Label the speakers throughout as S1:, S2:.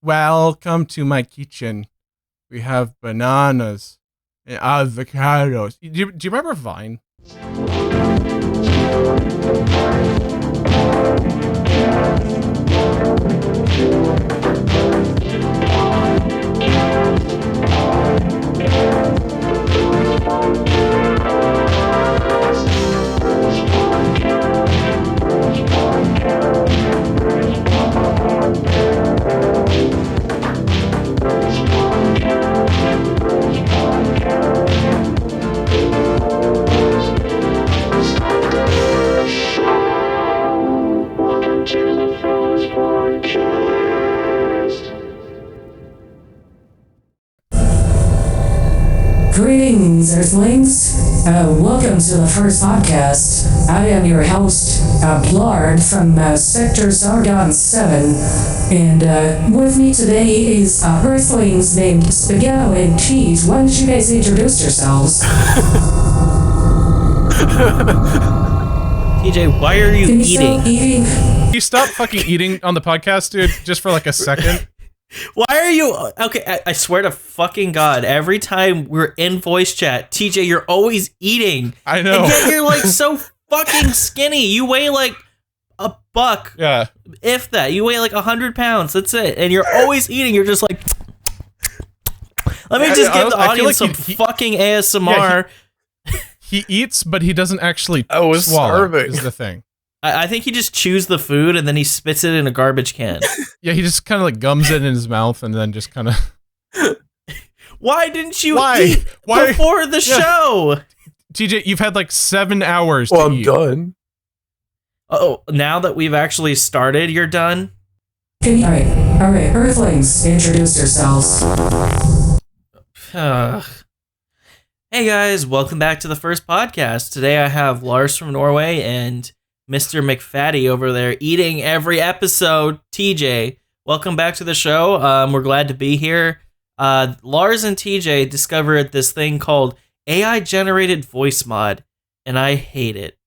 S1: Welcome to my kitchen. We have bananas and avocados. Do you remember Vine?
S2: Greetings, Earthlings. Welcome to the first podcast. I am your host, Blard from Sector Sargon 7. And with me today is Earthlings named Spaghetto and Cheese. Why don't you guys introduce yourselves?
S3: TJ, why are you eating?
S1: You stop fucking eating on the podcast, dude, just for like a second.
S3: Why are you... Okay, I swear to fucking God, every time we're in voice chat, TJ, you're always eating.
S1: I know.
S3: And yet you're like so fucking skinny. You weigh like a buck.
S1: Yeah.
S3: If that. You weigh like 100 pounds. That's it. And you're always eating. You're just like... Let me just give the audience some fucking ASMR.
S1: Yeah, he eats, but he doesn't actually
S4: swallow,
S1: starving. Is the thing.
S3: I think he just chews the food and then he spits it in a garbage can.
S1: Yeah, he just kind of like gums it in his mouth and then just kind of...
S3: Why didn't you eat before the show?
S1: TJ, you've had like 7 hours
S4: to
S1: eat.
S4: I'm done.
S3: Oh, now that we've actually started, you're done?
S2: Alright, Earthlings, introduce yourselves.
S3: Hey guys, welcome back to the first podcast. Today I have Lars from Norway and Mr. McFatty over there eating every episode. TJ, welcome back to the show. We're glad to be here. Lars and TJ discovered this thing called AI generated voice mod, and I hate it.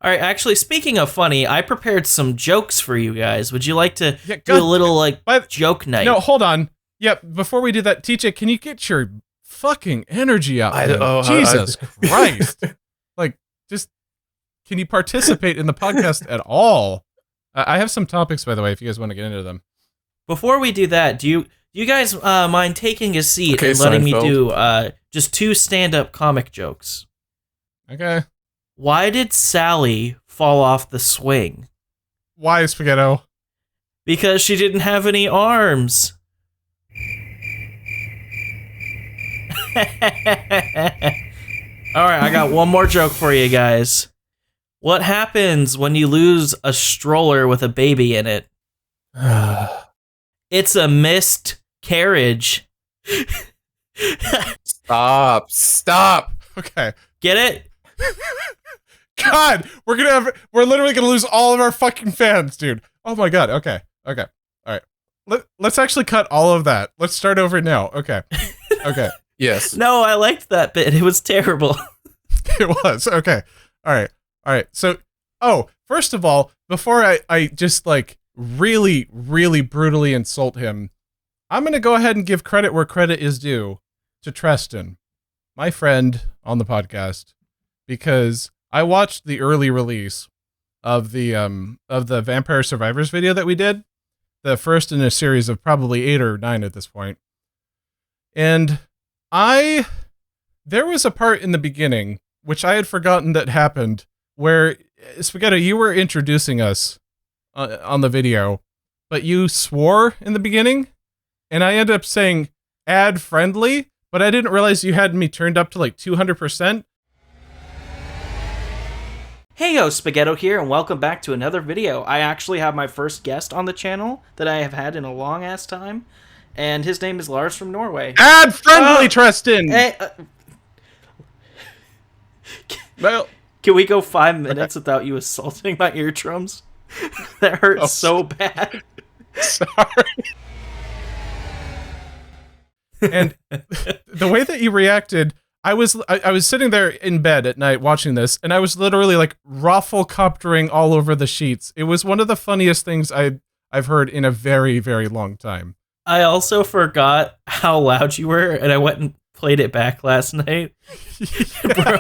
S3: All right, actually, speaking of funny, I prepared some jokes for you guys. Would you like to do a little joke night?
S1: No, hold on. Yeah, before we do that, TJ, can you get your fucking energy out? Jesus Christ. Like, just, can you participate in the podcast at all? I have some topics, by the way, if you guys want to get into them.
S3: Before we do that, do you guys mind taking a seat and letting me do just 2 stand-up comic jokes?
S1: Okay.
S3: Why did Sally fall off the swing?
S1: Why, Spaghetto?
S3: Because she didn't have any arms. Alright, I got one more joke for you guys. What happens when you lose a stroller with a baby in it? It's a missed carriage.
S4: Stop.
S1: Okay.
S3: Get it?
S1: God, we're literally gonna lose all of our fucking fans, dude. Oh my God. Okay. All right. Let's actually cut all of that. Let's start over now. Okay.
S4: Yes.
S3: No, I liked that bit. It was terrible.
S1: It was. Okay. All right. So, first of all, before I just like really, really brutally insult him, I'm going to go ahead and give credit where credit is due to Treston, my friend on the podcast, because I watched the early release of the Vampire Survivors video that we did, the first in a series of probably 8 or 9 at this point. And there was a part in the beginning, which I had forgotten that happened, where, Spaghetto, you were introducing us on the video, but you swore in the beginning, and I ended up saying ad friendly, but I didn't realize you had me turned up to like 200%.
S3: Hey yo, Spaghetto here, and welcome back to another video. I actually have my first guest on the channel that I have had in a long ass time, and his name is Lars from Norway.
S1: Ad friendly, Treston!
S3: Well, can we go 5 minutes without you assaulting my eardrums? That hurts so bad.
S1: Sorry. And the way that you reacted, I was sitting there in bed at night watching this, and I was literally like rafflecoptering all over the sheets. It was one of the funniest things I've heard in a very, very long time.
S3: I also forgot how loud you were, and I went and played it back last night. Bro,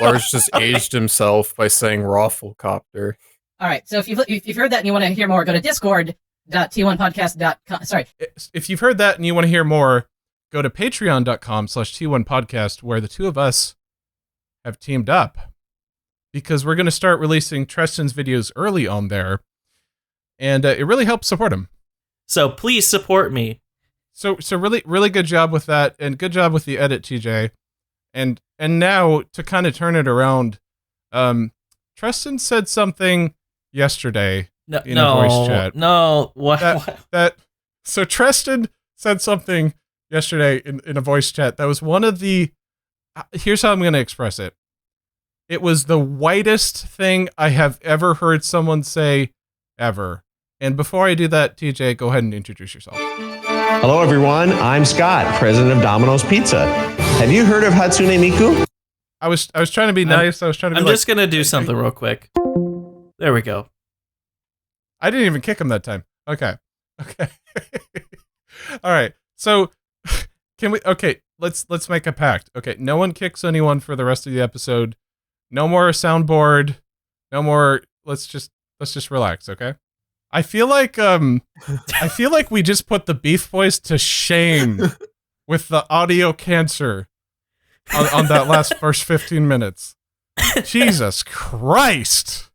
S4: Lars just aged himself by saying Rafflecopter.
S5: All right. So if you've heard that and you want to hear more, go to discord.t1podcast.com. Sorry.
S1: If you've heard that and you want to hear more, go to patreon.com/T1podcast, where the two of us have teamed up. Because we're going to start releasing Treston's videos early on there. And it really helps support him.
S3: So please support me.
S1: So really, really good job with that. And good job with the edit, TJ. And now, to kind of turn it around, Treston said something yesterday in a voice chat.
S3: No, what?
S1: So Treston said something yesterday in a voice chat that was one of the... Here's how I'm going to express it. It was the whitest thing I have ever heard someone say, ever. And before I do that, TJ, go ahead and introduce yourself.
S6: Hello, everyone. I'm Scott, president of Domino's Pizza. Have you heard of Hatsune Miku?
S1: I was trying to be nice. I was trying to be
S3: I'm
S1: like,
S3: just going to do something real quick. There we go.
S1: I didn't even kick him that time. Okay. All right. So let's make a pact. Okay. No one kicks anyone for the rest of the episode. No more soundboard. No more. Let's just relax. Okay. I feel like we just put the Beef Boys to shame with the audio cancer on that first 15 minutes. Jesus Christ.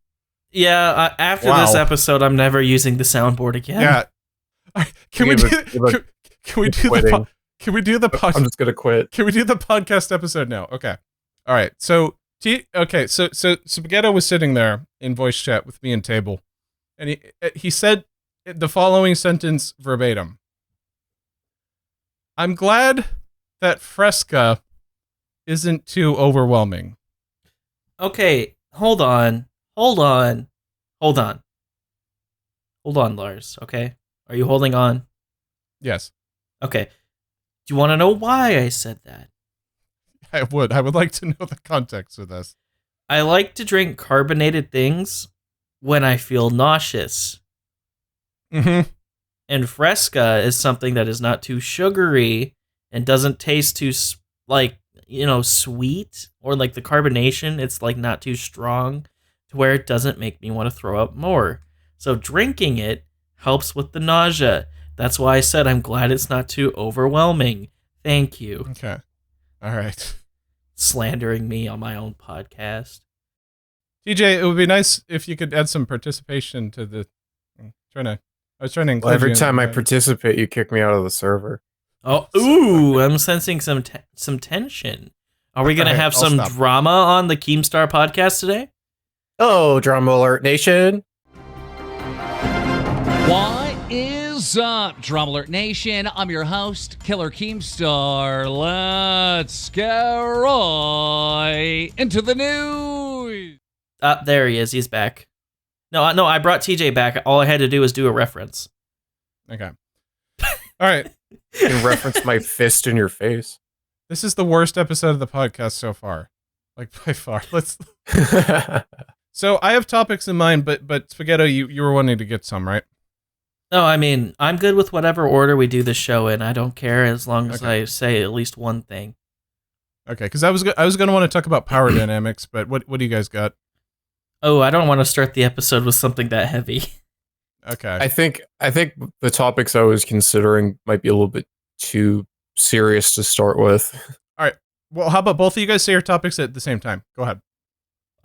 S3: Yeah, after this episode, I'm never using the soundboard again.
S1: Yeah. Can we do the podcast?
S4: I'm just gonna quit.
S1: Can we do the podcast episode now? Okay. All right. So Spaghetto was sitting there in voice chat with me and Table, and he said the following sentence verbatim. I'm glad that Fresca isn't too overwhelming.
S3: Okay, hold on, Lars, okay? Are you holding on?
S1: Yes.
S3: Okay. Do you want to know why I said that?
S1: I would like to know the context of this.
S3: I like to drink carbonated things when I feel nauseous.
S1: Mm-hmm.
S3: And Fresca is something that is not too sugary and doesn't taste too, sweet, or like the carbonation, it's like not too strong to where it doesn't make me want to throw up more. So drinking it helps with the nausea. That's why I said I'm glad it's not too overwhelming. Thank you.
S1: Okay. All right.
S3: Slandering me on my own podcast.
S1: TJ, it would be nice if you could add some participation to the... I was trying to include
S4: Every time I participate, you kick me out of the server.
S3: Oh, ooh, I'm sensing some tension. Are we going to have some drama on the Keemstar podcast today?
S4: Oh, Drama Alert Nation.
S7: What is up, Drama Alert Nation? I'm your host, Killer Keemstar. Let's get right into the news.
S3: There he is. He's back. No, I brought TJ back. All I had to do was do a reference.
S1: Okay. All right.
S4: You can reference my fist in your face.
S1: This is the worst episode of the podcast so far. Like, by far. So, I have topics in mind, but Spaghetto, you were wanting to get some, right?
S3: No, I mean, I'm good with whatever order we do the show in. I don't care as long as I say at least one thing.
S1: Okay, because I was going to want to talk about power dynamics, but what do you guys got?
S3: Oh, I don't want to start the episode with something that heavy.
S1: Okay.
S4: I think the topics I was considering might be a little bit too serious to start with.
S1: All right. Well, how about both of you guys say your topics at the same time? Go ahead.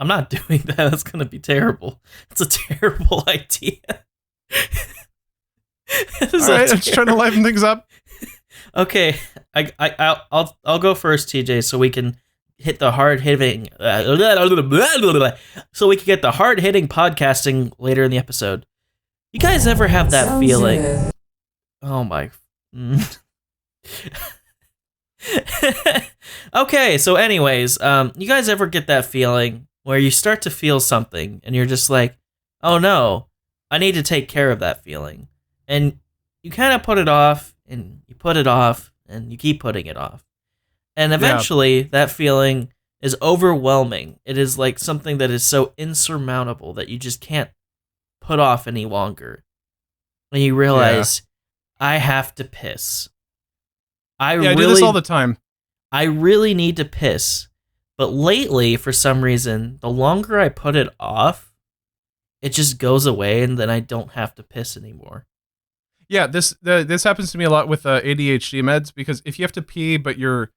S3: I'm not doing that. That's going to be terrible. It's a terrible idea.
S1: All right, I'm just trying to liven things up.
S3: Okay, I'll go first, TJ, so we can hit the hard hitting. So we can get the hard hitting podcasting later in the episode. You guys ever have that
S2: Sounds
S3: feeling?
S2: good.
S3: Oh my. Okay, so anyways, you guys ever get that feeling where you start to feel something and you're just like, oh no, I need to take care of that feeling. And you kind of put it off and you put it off and you keep putting it off. And eventually that feeling is overwhelming. It is like something that is so insurmountable that you just can't put off any longer. and you realize I have to piss. I
S1: do this all the time.
S3: I really need to piss. But lately, for some reason, the longer I put it off, it just goes away, and then I don't have to piss anymore.
S1: Yeah, this happens to me a lot with ADHD meds, because if you have to pee but you're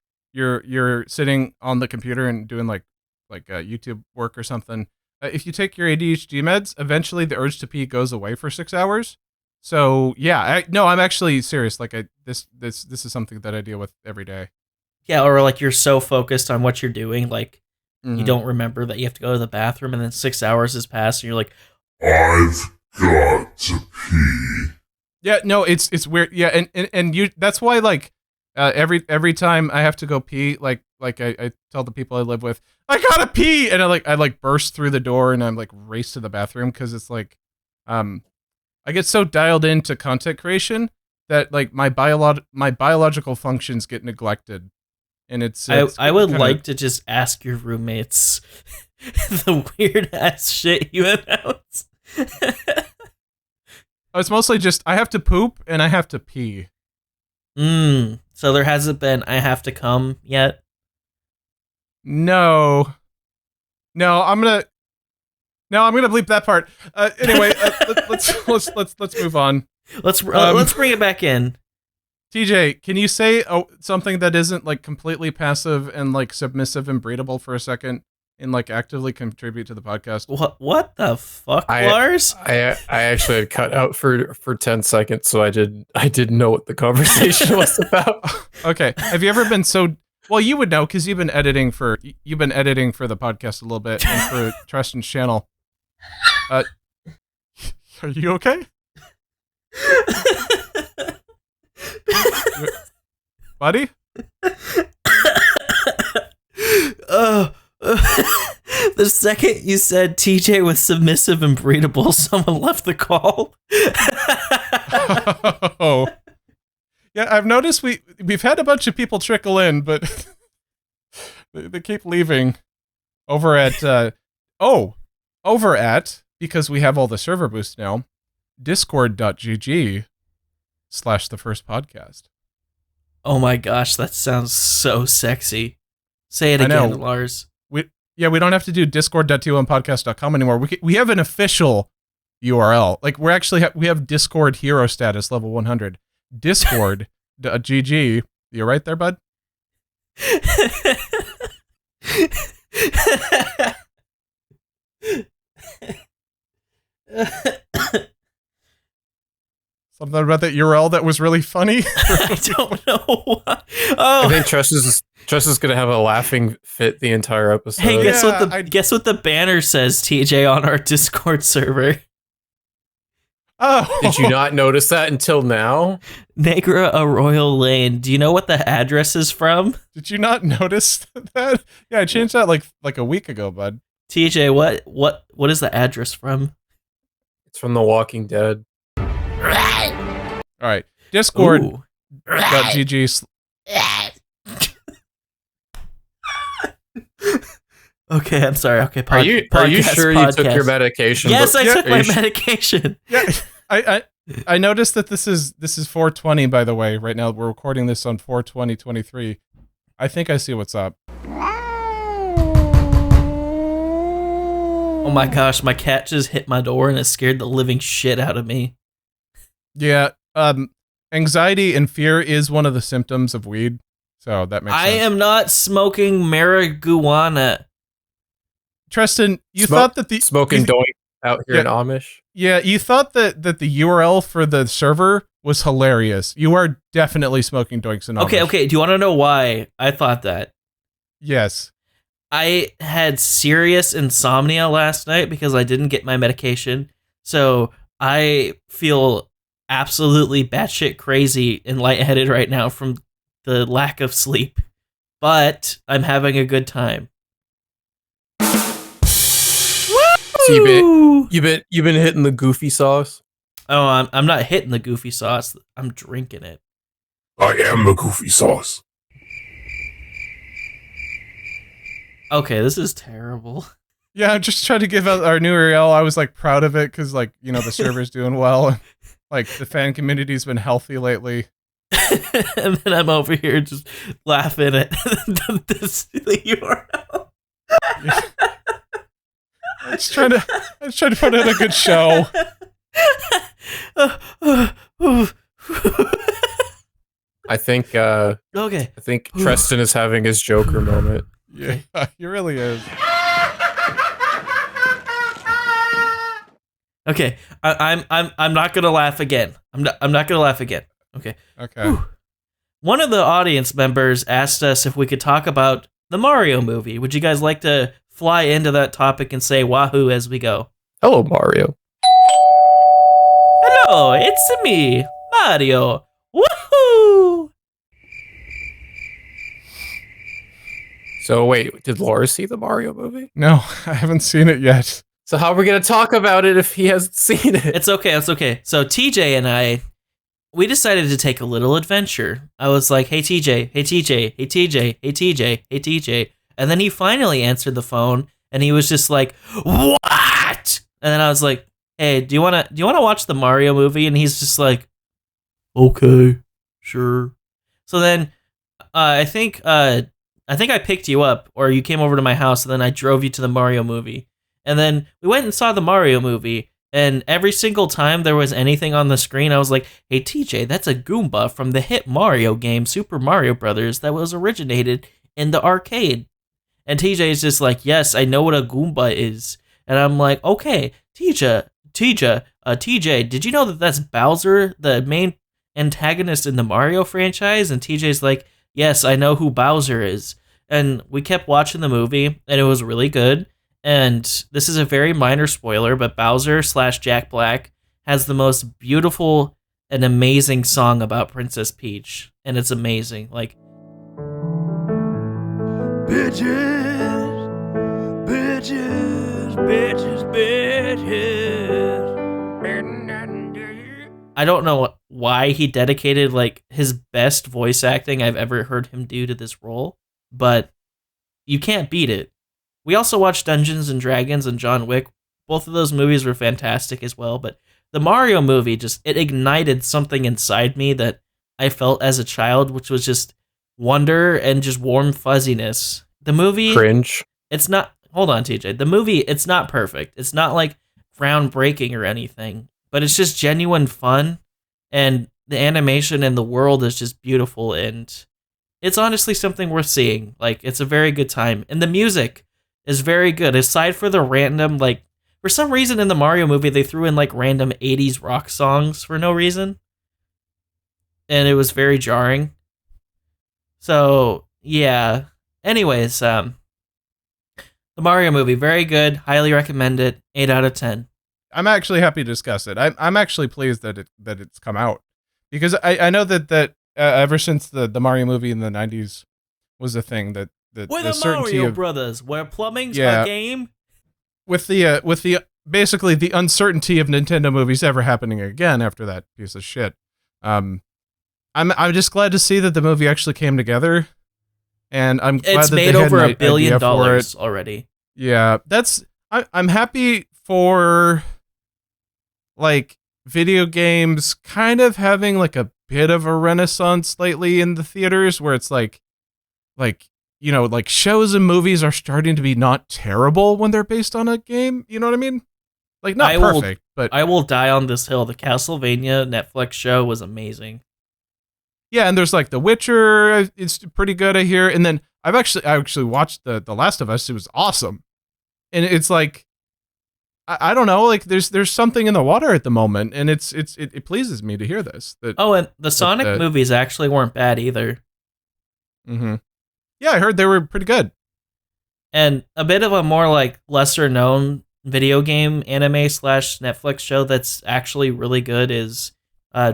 S1: sitting on the computer and doing like YouTube work or something, if you take your ADHD meds, eventually the urge to pee goes away for 6 hours. So yeah, I'm actually serious. Like this is something that I deal with every day.
S3: Yeah, or like you're so focused on what you're doing, like
S1: Mhm.
S3: you don't remember that you have to go to the bathroom, and then 6 hours has passed, and you're like,
S8: I've got to pee.
S1: Yeah, no, it's weird. Yeah, and you, that's why like every time I have to go pee, like I tell the people I live with, I gotta pee, and I burst through the door and I'm like race to the bathroom, because it's like I get so dialed into content creation that like my biological functions get neglected, and
S3: I would like to just ask your roommates the weird ass shit you announce.
S1: It's mostly just I have to poop and I have to pee.
S3: So there hasn't been I have to come yet?
S1: No, I'm gonna bleep that part. Anyway, let's move on.
S3: Let's bring it back in.
S1: TJ, can you say something that isn't like completely passive and like submissive and breedable for a second, and like actively contribute to the podcast?
S3: What the fuck, Lars?
S4: I actually had cut out for 10 seconds, so I didn't know what the conversation was about.
S1: Okay. Have you ever been so well? You would know, because you've been editing for the podcast a little bit, and for Tristan's channel. Are you okay? Buddy?
S3: The second you said TJ was submissive and breedable, someone left the call.
S1: Oh. Yeah, I've noticed we've had a bunch of people trickle in, but they keep leaving. Over at because we have all the server boosts now, discord.gg/thefirstpodcast.
S3: Oh my gosh, that sounds so sexy. Say it
S1: I
S3: again,
S1: know.
S3: Lars.
S1: We don't have to do discord.t1podcast.com anymore. We have an official URL. Like we have Discord hero status level 100. Discord.gg. You right there, bud? Something about that URL that was really funny.
S3: I don't know why. Oh,
S4: I think Tress is gonna have a laughing fit the entire episode.
S3: hey,
S1: Yeah,
S3: guess what the banner says, TJ, on our Discord server?
S1: Oh,
S3: Oh.
S4: Did you not notice that until now?
S3: Negra Arroyo Lane. Do you know what the address is from?
S1: Did you not notice that? Yeah, I changed that like a week ago, bud.
S3: TJ, what is the address from?
S4: It's from The Walking Dead.
S1: All right, Discord.gg.
S3: Ooh. Okay, I'm sorry. Okay,
S4: Are you
S3: podcast,
S4: sure you took your medication?
S3: Yes, I took
S4: Are
S3: my
S4: you
S3: medication.
S1: Yeah, I noticed that this is 420, by the way. Right now we're recording this on 4/20/23. I think I see what's up.
S3: Oh my gosh, my cat just hit my door and it scared the living shit out of me.
S1: Yeah, anxiety and fear is one of the symptoms of weed, so that makes sense.
S3: I am not smoking marijuana.
S1: Tristan, you thought that the
S4: smoking doink out here in Amish?
S1: Yeah, you thought that the URL for the server was hilarious. You are definitely smoking doinks and
S3: Okay. Do you want to know why I thought that?
S1: Yes.
S3: I had serious insomnia last night because I didn't get my medication. So I feel absolutely batshit crazy and lightheaded right now from the lack of sleep. But I'm having a good time.
S4: So you've been hitting the goofy sauce?
S3: Oh, I'm not hitting the goofy sauce. I'm drinking it.
S8: I am the goofy sauce.
S3: Okay, this is terrible.
S1: Yeah, I'm just trying to give out our new URL. I was like proud of it because like, the server's doing well. Like the fan community's been healthy lately.
S3: And then I'm over here just laughing at the URL.
S1: I was trying to put in a good show.
S4: I think
S3: Okay.
S4: I think Tristan is having his Joker moment.
S1: Yeah, he really is.
S3: Okay. I'm not gonna laugh again. I'm not gonna laugh again. Okay.
S1: Okay.
S3: Whew. One of the audience members asked us if we could talk about the Mario movie. Would you guys like to fly into that topic and say wahoo as we go?
S4: Hello, Mario.
S3: Hello, it's me, Mario. Woohoo!
S4: So wait, did Laura see the Mario movie?
S1: No, I haven't seen it yet.
S4: So how are we gonna talk about it if he hasn't seen it?
S3: It's okay. So TJ and I, we decided to take a little adventure. I was like, hey TJ, hey TJ, hey TJ, hey TJ, hey TJ. And then he finally answered the phone and he was just like, what? And then I was like, hey, do you wanna watch the Mario movie? And he's just like, okay, sure. So then I think I picked you up or you came over to my house and then I drove you to the Mario movie. And then we went and saw the Mario movie. And every single time there was anything on the screen, I was like, hey, TJ, that's a Goomba from the hit Mario game, Super Mario Brothers, that was originated in the arcade. And TJ is just like, yes, I know what a Goomba is. And I'm like, okay, TJ, did you know that that's Bowser, the main antagonist in the Mario franchise? And TJ's like, yes, I know who Bowser is. And we kept watching the movie, and it was really good. And this is a very minor spoiler, but Bowser / Jack Black has the most beautiful and amazing song about Princess Peach. And it's amazing. Like, bitches, bitches, bitches, bitches. I don't know why he dedicated like his best voice acting I've ever heard him do to this role, but you can't beat it. We also watched Dungeons and Dragons and John Wick. Both of those movies were fantastic as well, but the Mario movie it ignited something inside me that I felt as a child, which was just wonder and just warm fuzziness. The movie
S4: Cringe.
S3: It's not hold on, TJ. The movie, it's not perfect. It's not like groundbreaking or anything, but it's just genuine fun and the animation and the world is just beautiful and it's honestly something worth seeing. Like it's a very good time. And the music is very good. Aside for the random, like, for some reason in the Mario movie, they threw in, like, random 80s rock songs for no reason. And it was very jarring. So, yeah. Anyways, the Mario movie, very good. Highly recommend it. 8 out of 10.
S1: I'm actually happy to discuss it. I'm actually pleased that it's come out. Because I know that ever since the Mario movie in the 90s was a thing that
S3: We're
S1: the
S3: the Mario Brothers, where plumbing's a game.
S1: With the basically the uncertainty of Nintendo movies ever happening again after that piece of shit. I'm just glad to see that the movie actually came together, and I'm glad
S3: It's
S1: that
S3: made
S1: they had
S3: over
S1: an
S3: $1 billion
S1: idea for it.
S3: already.
S1: Yeah, I'm happy for like video games kind of having like a bit of a renaissance lately in the theaters, where it's like you know, like shows and movies are starting to be not terrible when they're based on a game. You know what I mean? Like not perfect, but
S3: I will die on this hill. The Castlevania Netflix show was amazing.
S1: Yeah, and there's like The Witcher. It's pretty good, I hear. And then I actually watched the Last of Us. It was awesome. And it's like I don't know, like there's something in the water at the moment, and it pleases me to hear this.
S3: And the Sonic movies actually weren't bad either.
S1: Mm-hmm. Yeah, I heard they were pretty good.
S3: And a bit of a more like lesser known video game anime / Netflix show that's actually really good is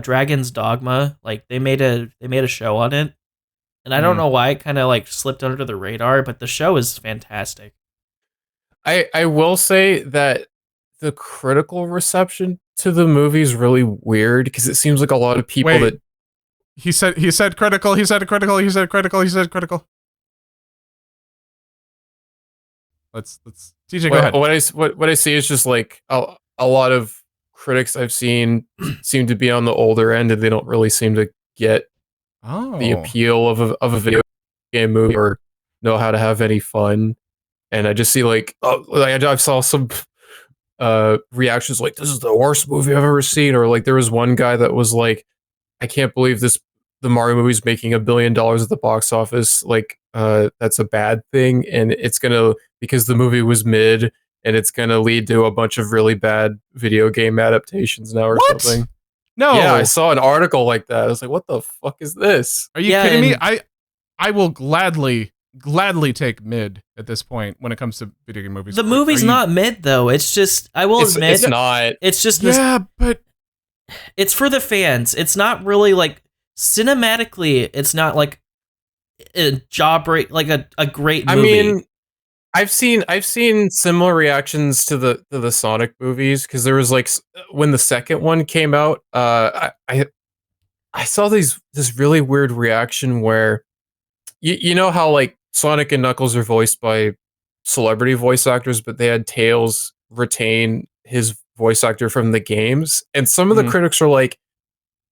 S3: Dragon's Dogma. Like they made a show on it. And I don't know why it kind of like slipped under the radar, but the show is fantastic.
S4: I will say that the critical reception to the movie is really weird because it seems like a lot of people that
S1: he said critical, he said critical, he said critical, he said critical. Let's TJ, go ahead.
S4: What I see is just like a lot of critics I've seen seem to be on the older end, and they don't really seem to get the appeal of a video game movie or know how to have any fun. And I just see like I saw some reactions like, this is the worst movie I've ever seen, or like there was one guy that was like, I can't believe the Mario movie's making $1 billion at the box office. Like that's a bad thing, and it's gonna, because the movie was mid, and it's gonna lead to a bunch of really bad video game adaptations now or something.
S1: No.
S4: Yeah, I saw an article like that. I was like, what the fuck is this?
S1: Are you kidding me? I will gladly take mid at this point when it comes to video game movies.
S3: The movie's not mid though. It's just, I will admit,
S4: it's not.
S3: It's just
S1: but
S3: it's for the fans. It's not really like cinematically. It's not like a like a great movie.
S4: I mean, I've seen similar reactions to the Sonic movies, because there was like when the second one came out, I saw this really weird reaction where you know how like Sonic and Knuckles are voiced by celebrity voice actors, but they had Tails retain his voice actor from the games, and some of the critics are like,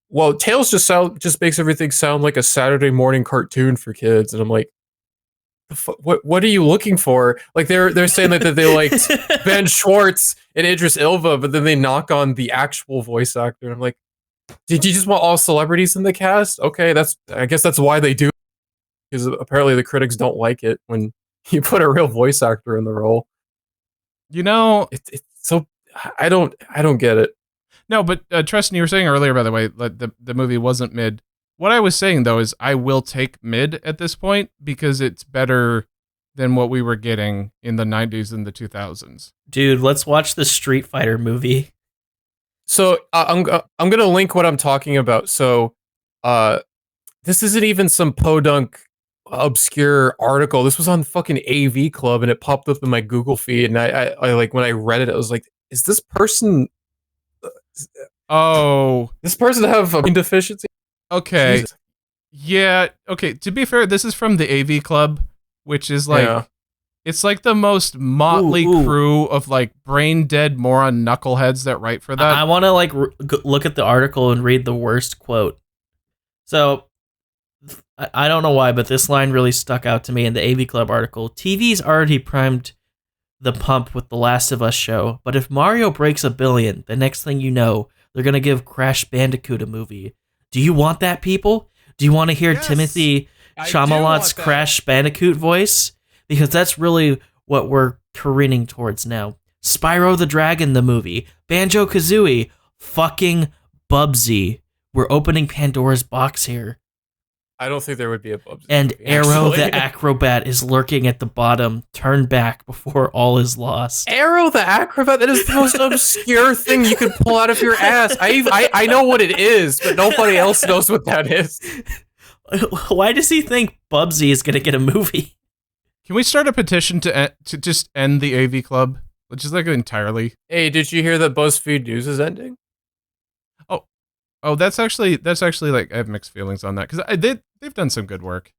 S4: well, Tails just makes everything sound like a Saturday morning cartoon for kids, and I'm like, what are you looking for? Like they're saying that they liked Ben Schwartz and Idris Elba, but then they knock on the actual voice actor. And I'm like, did you just want all celebrities in the cast? Okay, I guess that's why they do, because apparently the critics don't like it when you put a real voice actor in the role.
S1: You know,
S4: it's so I don't get it.
S1: No, but Tristan, you were saying earlier, by the way, that the movie wasn't mid. What I was saying, though, is I will take mid at this point because it's better than what we were getting in the 90s and the 2000s.
S3: Dude, let's watch the Street Fighter movie.
S4: So I'm going to link what I'm talking about. So this isn't even some podunk obscure article. This was on fucking AV Club, and it popped up in my Google feed. And I like, when I read it, I was like, is this person... this person have a deficiency?
S1: Okay.
S4: Jesus.
S1: Yeah. Okay. To be fair, this is from the AV Club, which is like, it's like the most motley crew of like brain dead moron knuckleheads that write for that.
S3: I want to like look at the article and read the worst quote. So I don't know why, but this line really stuck out to me in the AV Club article. TV's already primed the pump with the Last of Us show, but if Mario breaks $1 billion, the next thing you know, they're going to give Crash Bandicoot a movie. Do you want that, people? Do you want to hear Timothy Chalamet's Crash Bandicoot voice? Because that's really what we're careening towards now. Spyro the Dragon, the movie. Banjo-Kazooie. Fucking Bubsy. We're opening Pandora's box here.
S4: I don't think there would be a Bubsy
S3: And
S4: movie,
S3: Arrow
S4: actually.
S3: the Acrobat is lurking at the bottom. Turn back before all is lost.
S4: Arrow the Acrobat? That is the most obscure thing you could pull out of your ass. I know what it is, but nobody else knows what that is.
S3: Why does he think Bubsy is going to get a movie?
S1: Can we start a petition to just end the AV Club? Just like entirely.
S4: Hey, did you hear that BuzzFeed News is ending?
S1: Oh, that's actually like, I have mixed feelings on that, because they've done some good work.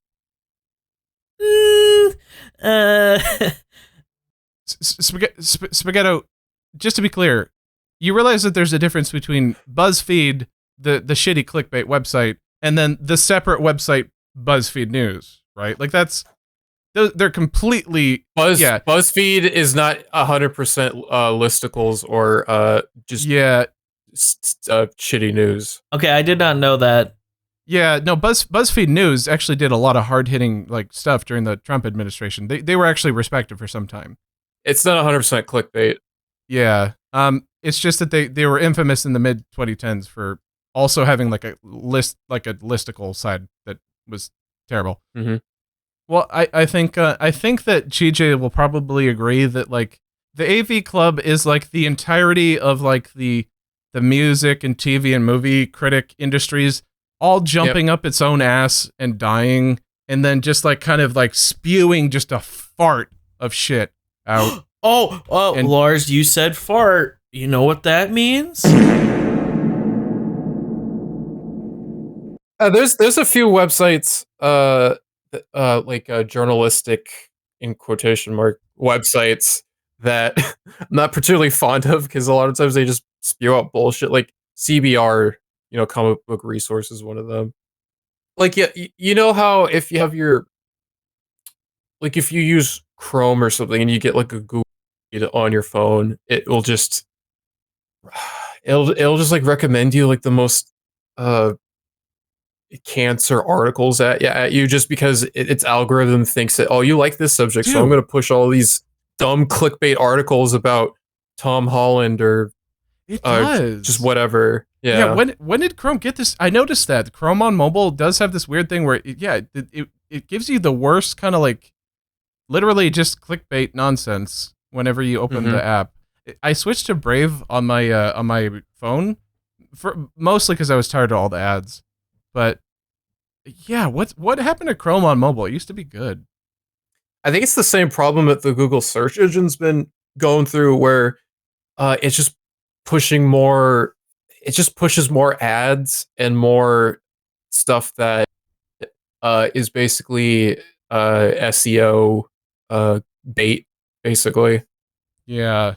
S1: Spaghetto, just to be clear, you realize that there's a difference between BuzzFeed, the shitty clickbait website, and then the separate website BuzzFeed News, right? Like they're completely
S4: BuzzFeed is not 100% listicles or just shitty news.
S3: Okay, I did not know that.
S1: Yeah, no, BuzzFeed News actually did a lot of hard-hitting like stuff during the Trump administration. They were actually respected for some time.
S4: It's not 100% clickbait.
S1: Yeah. It's just that they were infamous in the mid 2010s for also having like a listicle side that was terrible.
S4: Mm-hmm.
S1: Well, I think that GJ will probably agree that like the AV Club is like the entirety of like the music and TV and movie critic industries all jumping up its own ass and dying, and then just like kind of like spewing just a fart of shit out.
S3: And Lars, you said fart. You know what that means?
S4: There's a few websites, like journalistic in quotation mark websites that I'm not particularly fond of, because a lot of times they just spew out bullshit. Like CBR, comic book resource is one of them. Like, yeah, you know how if you have if you use Chrome or something and you get like a Google on your phone, it'll just like recommend you like the most cancer articles at you just because its algorithm thinks that, oh, you like this subject, so I'm going to push all these dumb clickbait articles about Tom Holland or
S1: it does.
S4: Just whatever.
S1: Yeah. When did Chrome get this? I noticed that Chrome on mobile does have this weird thing where it gives you the worst kind of like literally just clickbait nonsense whenever you open the app. I switched to Brave on my phone for mostly because I was tired of all the ads. But yeah, what happened to Chrome on mobile? It used to be good.
S4: I think it's the same problem that the Google search engine's been going through, where it's just pushing more. It just pushes more ads and more stuff that is basically SEO bait, basically.
S1: Yeah,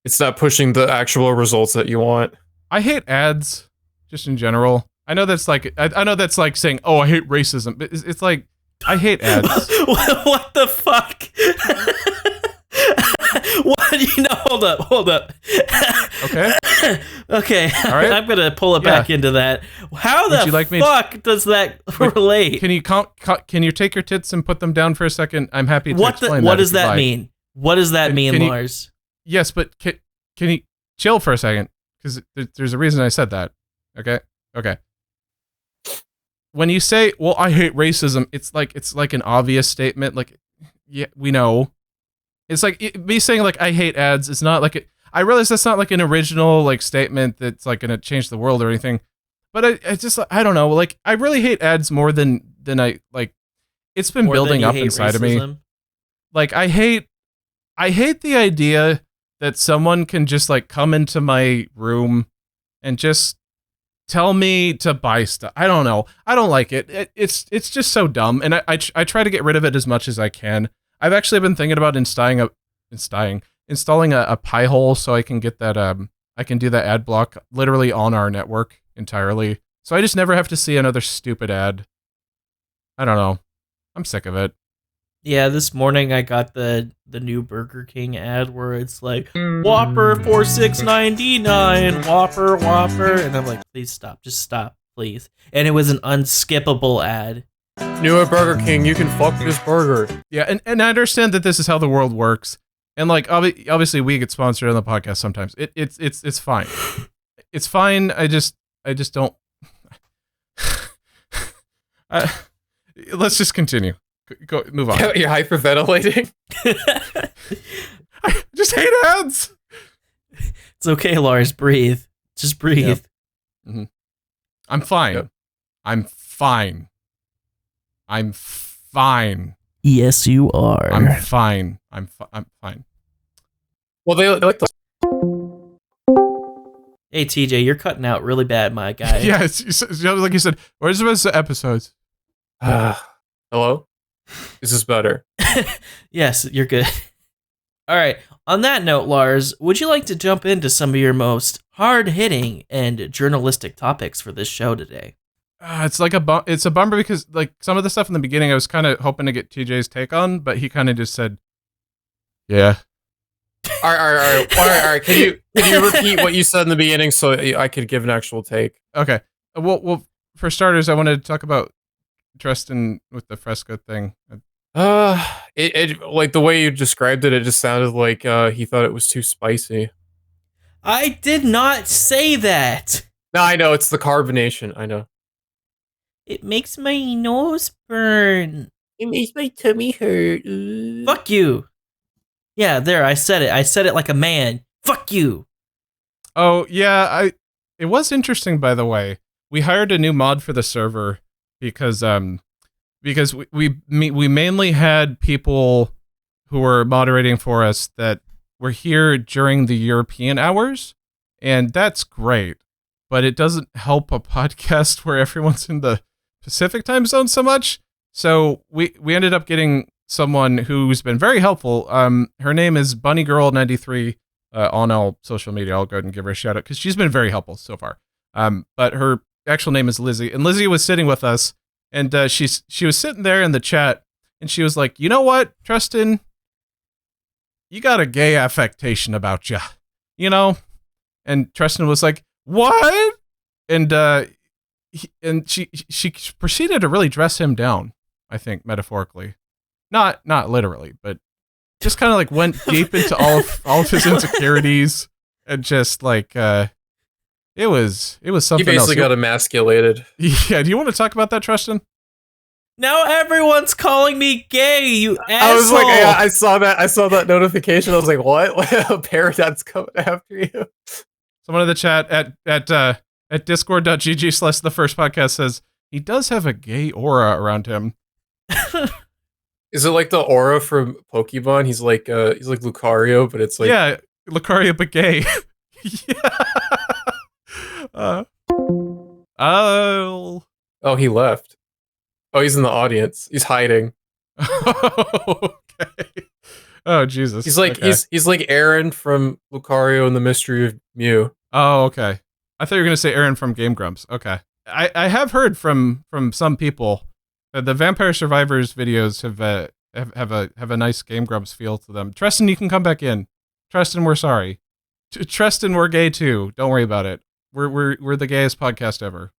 S4: it's not pushing the actual results that you want.
S1: I hate ads, just in general. I know that's like saying, "Oh, I hate racism," but it's like I hate ads.
S3: What the fuck? Hold up.
S1: Okay.
S3: Okay.
S1: All right.
S3: I'm gonna pull it back into that. How the fuck does that relate?
S1: Can you can you take your tits and put them down for a second? I'm happy to explain
S3: what does that mean? What does that mean, Lars?
S1: Yes, but can you chill for a second? Because there's a reason I said that. Okay. When you say, "Well, I hate racism," it's like an obvious statement. Like, yeah, we know. It's like me saying like I hate ads. It's not like I realize that's not like an original like statement that's like gonna change the world or anything. But I just I don't know. Like I really hate ads more than I like. It's been building up inside of me. Like I hate the idea that someone can just like come into my room and just tell me to buy stuff. I don't know. I don't like it. It's just so dumb, and I try to get rid of it as much as I can. I've actually been thinking about installing a pie hole so I can get that I can do that ad block literally on our network entirely. So I just never have to see another stupid ad. I don't know. I'm sick of it.
S3: Yeah, this morning I got the new Burger King ad where it's like Whopper for $6.99, Whopper, and I'm like, please stop, just stop, please. And it was an unskippable ad.
S4: New at Burger King, you can fuck this burger.
S1: Yeah, and I understand that this is how the world works, and like obviously we get sponsored on the podcast sometimes. It's fine. It's fine. I just don't. Let's just continue. Go move on.
S4: You're hyperventilating.
S1: I just hate ads.
S3: It's okay, Lars. Breathe. Just breathe.
S1: Yep. Mm-hmm. I'm fine. Yep. I'm fine.
S3: Yes, you are.
S1: I'm fine. I'm fine.
S4: Well, they like the.
S3: Hey, TJ, you're cutting out really bad, my guy.
S1: Yeah, it's like you said. Where's the rest of the episodes?
S4: Hello? Is this better?
S3: Yes, you're good. All right. On that note, Lars, would you like to jump into some of your most hard-hitting and journalistic topics for this show today?
S1: It's like it's a bummer because like some of the stuff in the beginning I was kind of hoping to get TJ's take on, but he kind of just said, "Yeah."
S4: All right. Can you repeat what you said in the beginning so I could give an actual take?
S1: Okay. Well, for starters, I wanted to talk about Tristan with the fresco thing.
S4: It like the way you described it, it just sounded like he thought it was too spicy.
S3: I did not say that.
S4: No, I know it's the carbonation. I know.
S3: It makes my nose burn.
S4: It makes my tummy hurt.
S3: Fuck you. Yeah, there. I said it. I said it like a man. Fuck you.
S1: Oh yeah, it was interesting, by the way. We hired a new mod for the server because we mainly had people who were moderating for us that were here during the European hours, and that's great, but it doesn't help a podcast where everyone's in the Pacific time zone so much. So we ended up getting someone who's been very helpful. Her name is Bunny Girl 93. on all social media. I'll go ahead and give her a shout out because she's been very helpful so far. But her actual name is Lizzie, and Lizzie was sitting with us, and she was sitting there in the chat, and she was like, "You know what, Tristan, you got a gay affectation about you, you know?" And Tristan was like, "What?" And she proceeded to really dress him down. I think metaphorically, not literally, but just kind of like went deep into all of his insecurities and just like it was something.
S4: He basically
S1: else.
S4: got emasculated.
S1: Yeah, do you want to talk about that, Tristan?
S3: Now everyone's calling me gay, you asshole.
S4: I was like, I saw that notification. I was like, what? Paradigm's coming after you.
S1: Someone in the chat at discord.gg/the first podcast says he does have a gay aura around him.
S4: Is it like the aura from Pokemon? He's like Lucario, but it's like,
S1: yeah, Lucario but gay. Yeah.
S4: Oh, he left. Oh, he's in the audience. He's hiding.
S1: Okay. Oh, Jesus.
S4: He's like
S1: okay.
S4: he's like Aaron from Lucario and the Mystery of Mew.
S1: Oh, okay. I thought you were gonna say Aaron from Game Grumps. Okay. I have heard from some people that the Vampire Survivors videos have a nice Game Grumps feel to them. Tristan, you can come back in. Tristan, we're sorry. Tristan, we're gay too. Don't worry about it. We're the gayest podcast ever.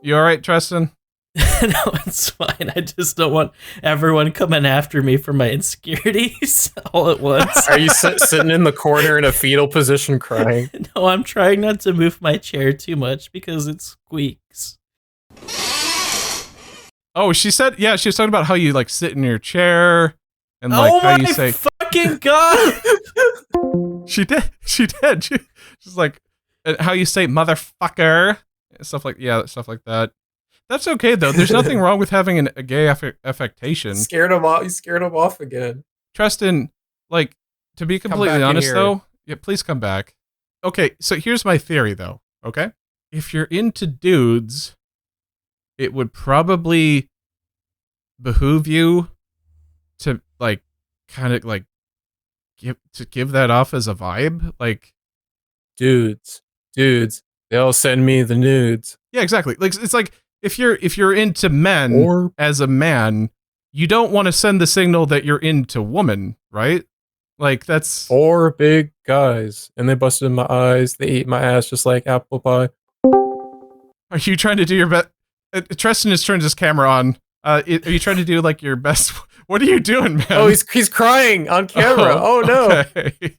S1: You all right, Tristan?
S3: No, it's fine. I just don't want everyone coming after me for my insecurities all at once.
S4: Are you sitting in the corner in a fetal position crying?
S3: No, I'm trying not to move my chair too much because it squeaks.
S1: Oh, she said, yeah, she was talking about how you like sit in your chair and like how you say
S3: fucking god.
S1: She did. She's like how you say motherfucker, stuff like stuff like that. That's okay though. There's nothing wrong with having a gay affectation.
S4: Scared him off. You scared him off again.
S1: Tristan, like, to be completely honest though, yeah, please come back. Okay, so here's my theory though. Okay, if you're into dudes, it would probably behoove you to like kind of like give that off as a vibe, like
S4: dudes, they'll send me the nudes.
S1: Yeah, exactly. Like it's like if you're into men or as a man, you don't want to send the signal that you're into woman, right? Like that's
S4: 4 big guys, and they busted in my eyes. They ate my ass just like apple pie.
S1: Are you trying to do your best? Tristan has turned his camera on. Are you trying to do like your best? What are you doing, man?
S4: Oh, he's crying on camera. Oh no.
S1: Okay.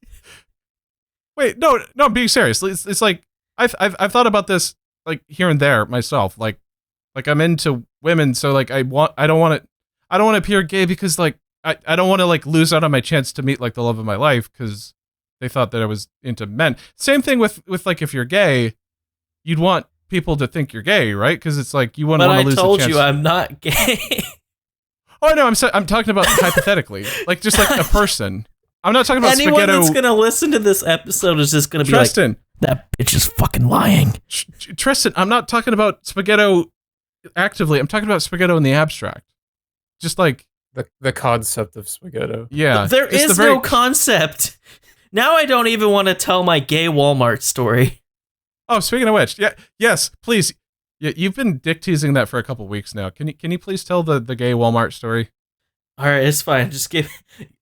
S1: Wait, no, I'm being serious. It's like I've thought about this like here and there myself. Like I'm into women, so like I don't want to appear gay because like I don't want to like lose out on my chance to meet like the love of my life because they thought that I was into men. Same thing with like if you're gay, you'd want people to think you're gay, right? Because it's like you wouldn't want to lose the chance.
S3: But I told you I'm not gay.
S1: Oh no, I'm talking about hypothetically, like just like a person. I'm not talking about
S3: anyone
S1: spaghetto.
S3: That's gonna listen to this episode is just gonna be
S1: Tristan,
S3: like, that bitch is fucking lying.
S1: Tristan, I'm not talking about spaghetto actively. I'm talking about spaghetto in the abstract. Just like
S4: the concept of spaghetto.
S1: Yeah,
S3: there is no concept. Now I don't even want to tell my gay Walmart story.
S1: Oh, speaking of which, yes, please. Yeah, you've been dick teasing that for a couple weeks now. Can you please tell the gay Walmart story?
S3: All right, it's fine.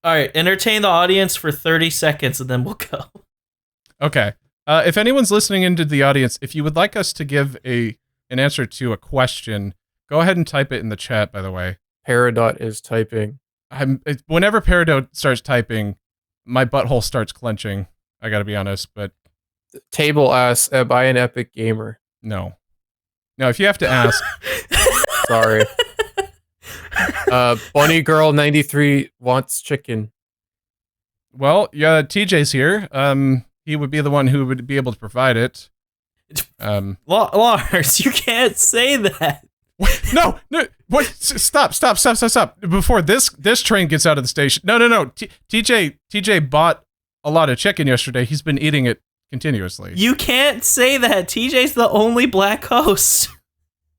S3: All right, entertain the audience for 30 seconds and then we'll go.
S1: Okay. If anyone's listening into the audience, if you would like us to give an answer to a question, go ahead and type it in the chat, by the way.
S4: Peridot is typing.
S1: Whenever Peridot starts typing, my butthole starts clenching. I gotta be honest, but...
S4: Table asks, am I an epic gamer?
S1: No, if you have to ask...
S4: Sorry. Bunny Girl 93 wants chicken.
S1: Well, yeah, TJ's here. He would be the one who would be able to provide it.
S3: Lars, you can't say that.
S1: No, wait, stop. Before this train gets out of the station. No. TJ bought a lot of chicken yesterday. He's been eating it continuously.
S3: You can't say that. TJ's the only black host.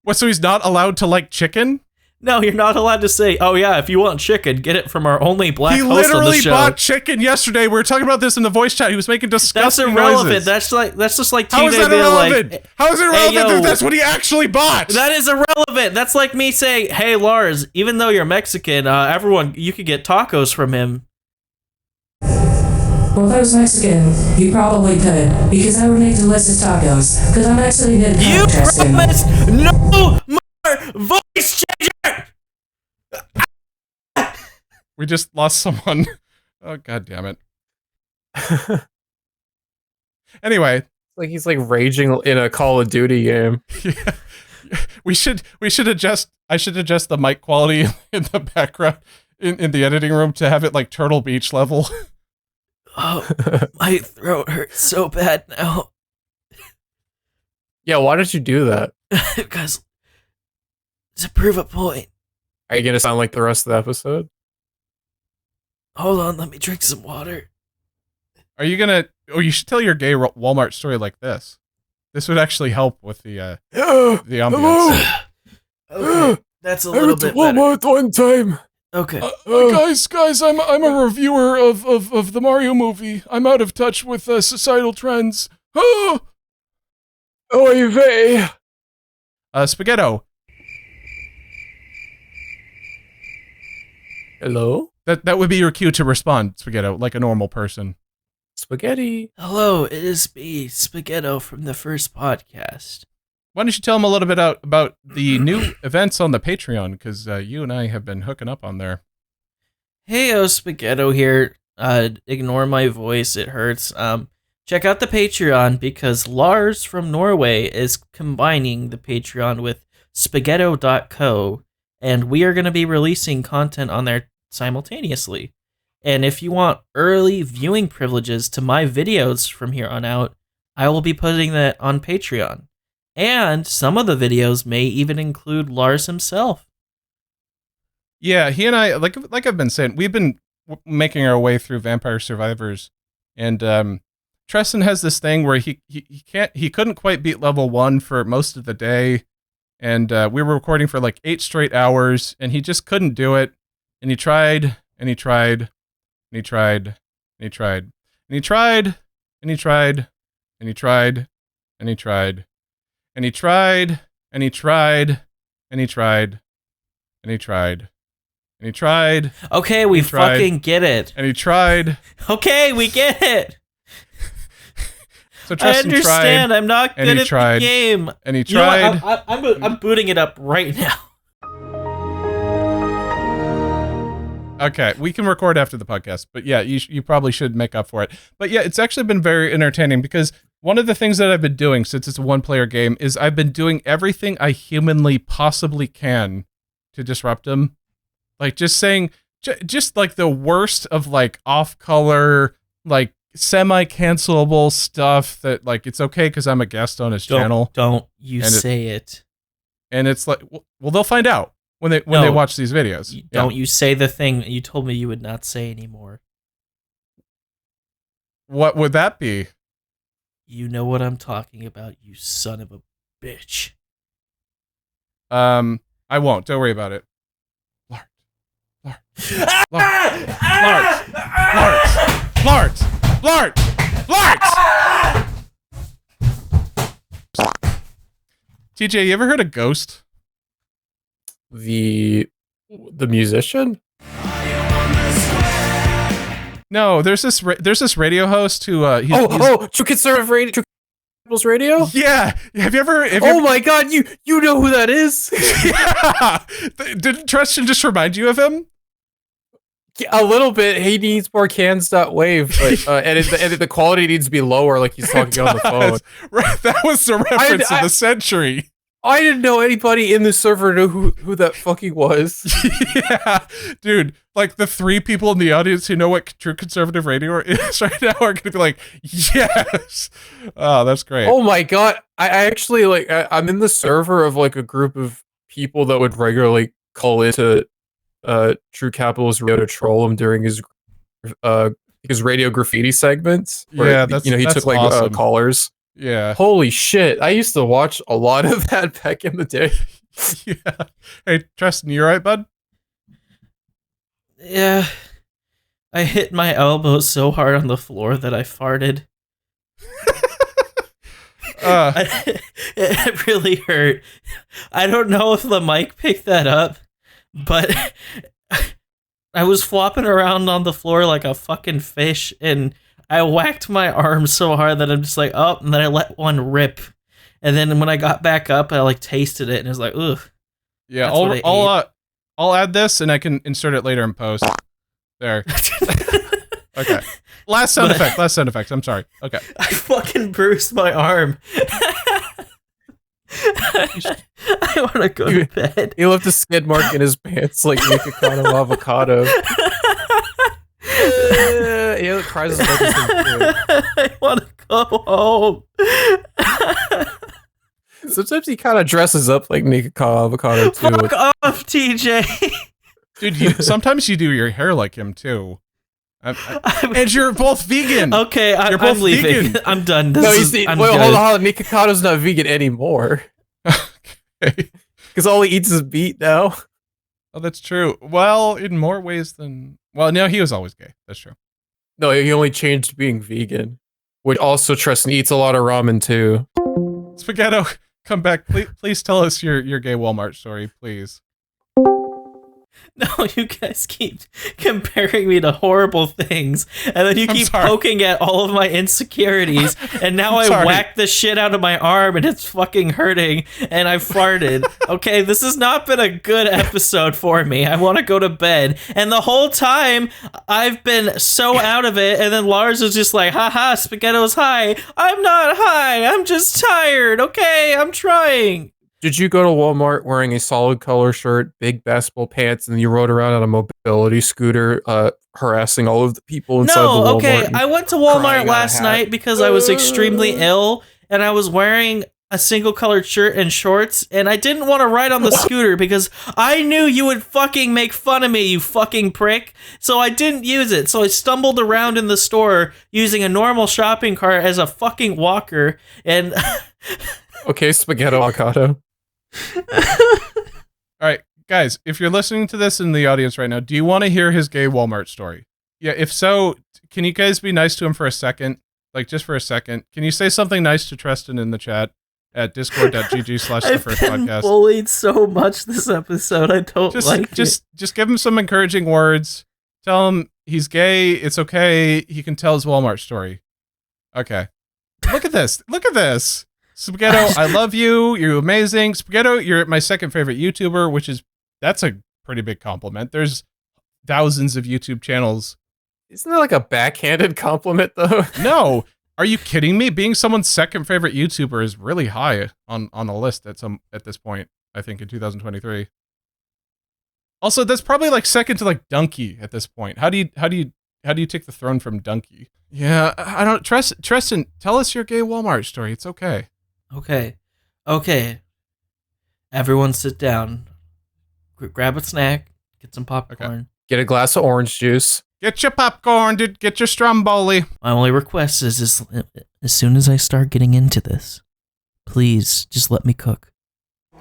S1: What, so he's not allowed to like chicken?
S3: No, you're not allowed to say, oh yeah, if you want chicken, get it from our only black
S1: He
S3: host on the
S1: literally
S3: show.
S1: bought chicken yesterday. We were talking about this in the voice chat. He was making
S3: That's
S1: disgusting
S3: irrelevant.
S1: noises.
S3: That's just like
S1: How is
S3: TJ
S1: that
S3: being
S1: irrelevant?
S3: like,
S1: How is it
S3: "Hey,
S1: irrelevant
S3: yo."
S1: if that's what he actually bought?
S3: that is irrelevant. That's like me saying, hey Lars, even though you're Mexican, everyone, you could get tacos from him.
S2: Well, if I was Mexican, you probably could, because I would make delicious tacos. Because I'm actually good at
S3: You
S2: podcasting.
S3: promised no more voice changer.
S1: We just lost someone. Oh, god damn it. Anyway.
S4: Like he's like raging in a Call of Duty game.
S1: Yeah. We should adjust. I should adjust the mic quality in the background in the editing room to have it like Turtle Beach level.
S3: Oh, my throat hurts so bad now.
S4: Yeah, why did you do that?
S3: Because to prove a point.
S4: Are you gonna sound like the rest of the episode?
S3: Hold on, let me drink some water.
S1: Are you gonna? Oh, you should tell your gay Walmart story like this. This would actually help with the ambiance.
S3: Okay, that's a little bit better.
S4: Walmart one time.
S3: Okay.
S1: Guys, I'm a reviewer of the Mario movie. I'm out of touch with societal trends. Oh,
S4: Oy vey.
S1: Spaghetto.
S4: Hello?
S1: That would be your cue to respond, Spaghetto, like a normal person.
S4: Spaghetti.
S3: Hello, it is me, Spaghetto from the first podcast.
S1: Why don't you tell them a little bit about the new events on the Patreon? Because you and I have been hooking up on there.
S3: Heyo, Spaghetto here. Ignore my voice, it hurts. Check out the Patreon because Lars from Norway is combining the Patreon with spaghetto.co, and we are going to be releasing content on there simultaneously. And if you want early viewing privileges to my videos from here on out, I will be putting that on Patreon. And some of the videos may even include Lars himself.
S1: Yeah, he and I, like I've been saying, we've been making our way through Vampire Survivors, and Treston has this thing where he couldn't quite beat level 1 for most of the day, and we were recording for like 8 straight hours, and he just couldn't do it, and he tried, and he tried, and he tried, and he tried, and he tried, and he tried, and he tried, and he tried, and he tried, and he tried, and he tried, and he tried, and he tried.
S3: Okay, we fucking get it.
S1: And he tried.
S3: Okay, we get it.
S1: So
S3: I understand. I'm not good at the game.
S1: And he tried.
S3: You know what? I'm booting it up right now.
S1: Okay, we can record after the podcast, but yeah, you probably should make up for it. But yeah, it's actually been very entertaining because one of the things that I've been doing since it's a one-player game is I've been doing everything I humanly possibly can to disrupt him. Like just saying, just like the worst of like off-color, like semi-cancelable stuff that like it's okay because I'm a guest on his channel.
S3: Don't you say it.
S1: And it's like, well, they'll find out when they watch these videos.
S3: Don't you say the thing you told me you would not say anymore.
S1: What would that be?
S3: You know what I'm talking about, you son of a bitch.
S1: I won't. Don't worry about it. Lars! TJ, you ever heard of Ghost?
S4: The musician?
S1: No, there's this radio host who
S4: True Conservative Radio, True People's Radio?
S1: Yeah. Have you ever
S4: Oh my god, you know who that is?
S1: Yeah. Did Tristan just remind you of him?
S4: A little bit. He needs more cans.wave, but and the quality needs to be lower, like he's talking on the phone.
S1: Right, that was the reference of the century.
S4: I didn't know anybody in the server knew who that fucking was.
S1: Yeah, dude. Like the 3 people in the audience who know what True Conservative Radio is right now are gonna be like, yes. Oh, that's great.
S4: Oh my god. I actually I'm in the server of like a group of people that would regularly call into True Capitalist Radio to troll him during his radio graffiti segments.
S1: Yeah, that's
S4: he took like
S1: awesome.
S4: callers.
S1: Yeah.
S4: Holy shit. I used to watch a lot of that back in the day.
S1: Yeah. Hey, Tristan, you alright, bud?
S3: Yeah. I hit my elbow so hard on the floor that I farted. It really hurt. I don't know if the mic picked that up, but I was flopping around on the floor like a fucking fish, and I whacked my arm so hard that I'm just like, oh, and then I let one rip. And then when I got back up, I like tasted it, and it was like, ugh.
S1: Yeah,
S3: That's what
S1: I'll add this, and I can insert it later in post. There. Okay. Last sound effect. I'm sorry. Okay.
S3: I fucking bruised my arm. I want to go to bed.
S4: He left a skid mark in his pants like Nikocado avocado. He cries as much as him too.
S3: I want to go home.
S4: Sometimes he kind of dresses up like Nikocado avocado too.
S3: Fuck off, TJ.
S1: Dude, sometimes you do your hair like him too. And you're both vegan.
S3: Okay, I'm leaving. Vegan. I'm done.
S4: Hold on. Nikokado's not vegan anymore.
S1: Okay.
S4: Because all he eats is meat now.
S1: Oh, that's true. Well, in more ways than... Well, no, he was always gay. That's true.
S4: No, he only changed being vegan. Which also, Tristan eats a lot of ramen too.
S1: Spaghetto, come back. Please tell us your gay Walmart story, please.
S3: No, you guys keep comparing me to horrible things, and then you keep poking at all of my insecurities, and now I whack the shit out of my arm, and it's fucking hurting, and I farted. Okay, this has not been a good episode for me. I want to go to bed, and the whole time, I've been so out of it, and then Lars is just like, haha, Spaghetto's high. I'm not high, I'm just tired, okay? I'm trying.
S4: Did you go to Walmart wearing a solid color shirt, big basketball pants, and you rode around on a mobility scooter, harassing all of the people inside the Walmart?
S3: No, okay. I went to Walmart last night because I was extremely ill, and I was wearing a single colored shirt and shorts, and I didn't want to ride on the scooter because I knew you would fucking make fun of me, you fucking prick. So I didn't use it. So I stumbled around in the store using a normal shopping cart as a fucking walker, and...
S4: Okay, spaghetti avocado.
S1: All right, guys, if you're listening to this in the audience right now, do you want to hear his gay Walmart story? Yeah, if so, can you guys be nice to him for a second? Like, just for a second. Can you say something nice to Tristan in the chat at discord.gg/thefirstpodcast?
S3: I've been bullied so much this episode, I don't like it.
S1: Just give him some encouraging words. Tell him he's gay, it's okay, he can tell his Walmart story. Okay. Look at this. Look at this. Spaghetto, I love you. You're amazing. Spaghetto, you're my second favorite YouTuber, that's a pretty big compliment. There's thousands of YouTube channels.
S4: Isn't that like a backhanded compliment, though?
S1: No. Are you kidding me? Being someone's second favorite YouTuber is really high on a list at this point, I think, in 2023. Also, that's probably like second to like Donkey at this point. How do you take the throne from Donkey? Yeah, I don't... Tristan, tell us your gay Walmart story. It's okay.
S3: Okay. Everyone sit down. Grab a snack. Get some popcorn.
S1: Okay.
S4: Get a glass of orange juice.
S1: Get your popcorn, dude. Get your Stromboli.
S3: My only request is as soon as I start getting into this, please just let me cook.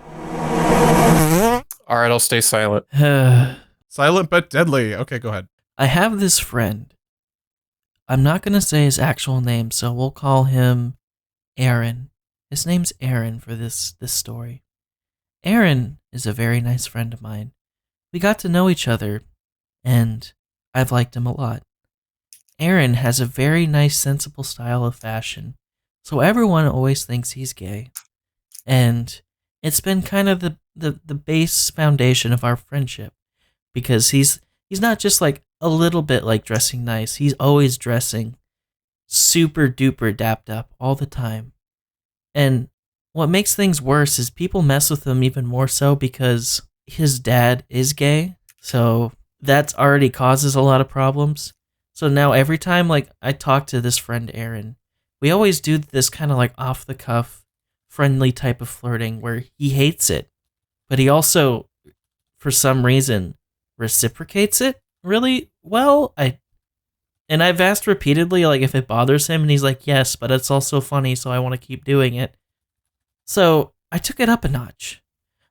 S4: All right, I'll stay silent.
S1: Silent but deadly. Okay, go ahead.
S3: I have this friend. I'm not going to say his actual name, so we'll call him Aaron. His name's Aaron for this story. Aaron is a very nice friend of mine. We got to know each other, and I've liked him a lot. Aaron has a very nice, sensible style of fashion, so everyone always thinks he's gay. And it's been kind of the base foundation of our friendship, because he's not just like a little bit like dressing nice. He's always dressing super duper dapped up all the time. And what makes things worse is people mess with him even more so because his dad is gay. So that's already causes a lot of problems. So now every time like I talk to this friend Aaron, we always do this kind of like off the cuff, friendly type of flirting where he hates it, but he also, for some reason, reciprocates it really well. And I've asked repeatedly, like, if it bothers him, and he's like, yes, but it's also funny, so I want to keep doing it. So I took it up a notch.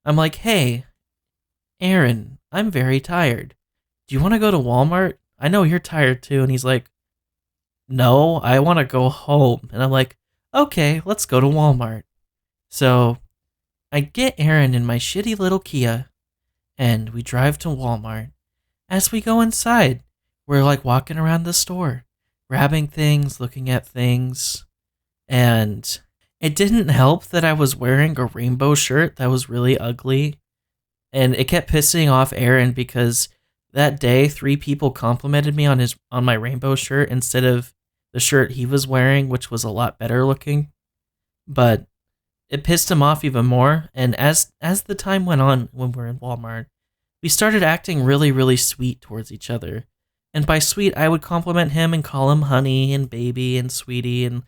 S3: I'm like, hey, Aaron, I'm very tired. Do you want to go to Walmart? I know you're tired too. And he's like, no, I want to go home. And I'm like, okay, let's go to Walmart. So I get Aaron in my shitty little Kia and we drive to Walmart. As we go inside, we're like walking around the store, grabbing things, looking at things. And it didn't help that I was wearing a rainbow shirt that was really ugly. And it kept pissing off Aaron because that day 3 people complimented me on my rainbow shirt instead of the shirt he was wearing, which was a lot better looking. But it pissed him off even more. And as the time went on when we were in Walmart, we started acting really, really sweet towards each other. And by sweet, I would compliment him and call him honey and baby and sweetie and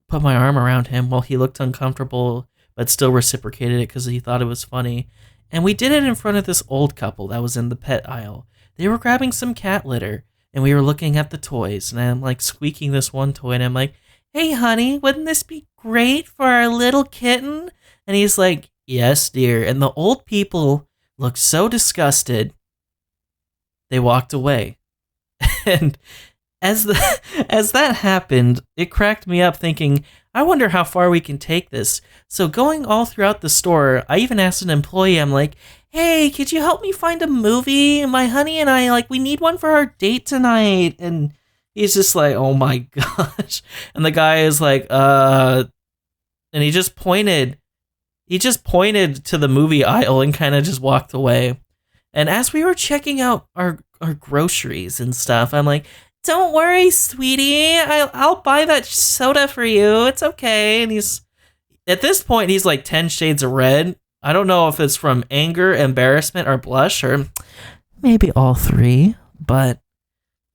S3: put my arm around him while he looked uncomfortable, but still reciprocated it because he thought it was funny. And we did it in front of this old couple that was in the pet aisle. They were grabbing some cat litter, and we were looking at the toys, and I'm like squeaking this one toy, and I'm like, hey honey, wouldn't this be great for our little kitten? And he's like, yes dear. And the old people looked so disgusted, they walked away. And as that happened, it cracked me up thinking, I wonder how far we can take this. So going all throughout the store, I even asked an employee, I'm like, hey, could you help me find a movie? My honey and I, like, we need one for our date tonight. And he's just like, oh my gosh. And the guy is like, and he just pointed to the movie aisle and kind of just walked away. And as we were checking out our groceries and stuff, I'm like, don't worry, sweetie. I'll buy that soda for you. It's okay. And at this point, he's like 10 shades of red. I don't know if it's from anger, embarrassment, or blush, or maybe all 3. But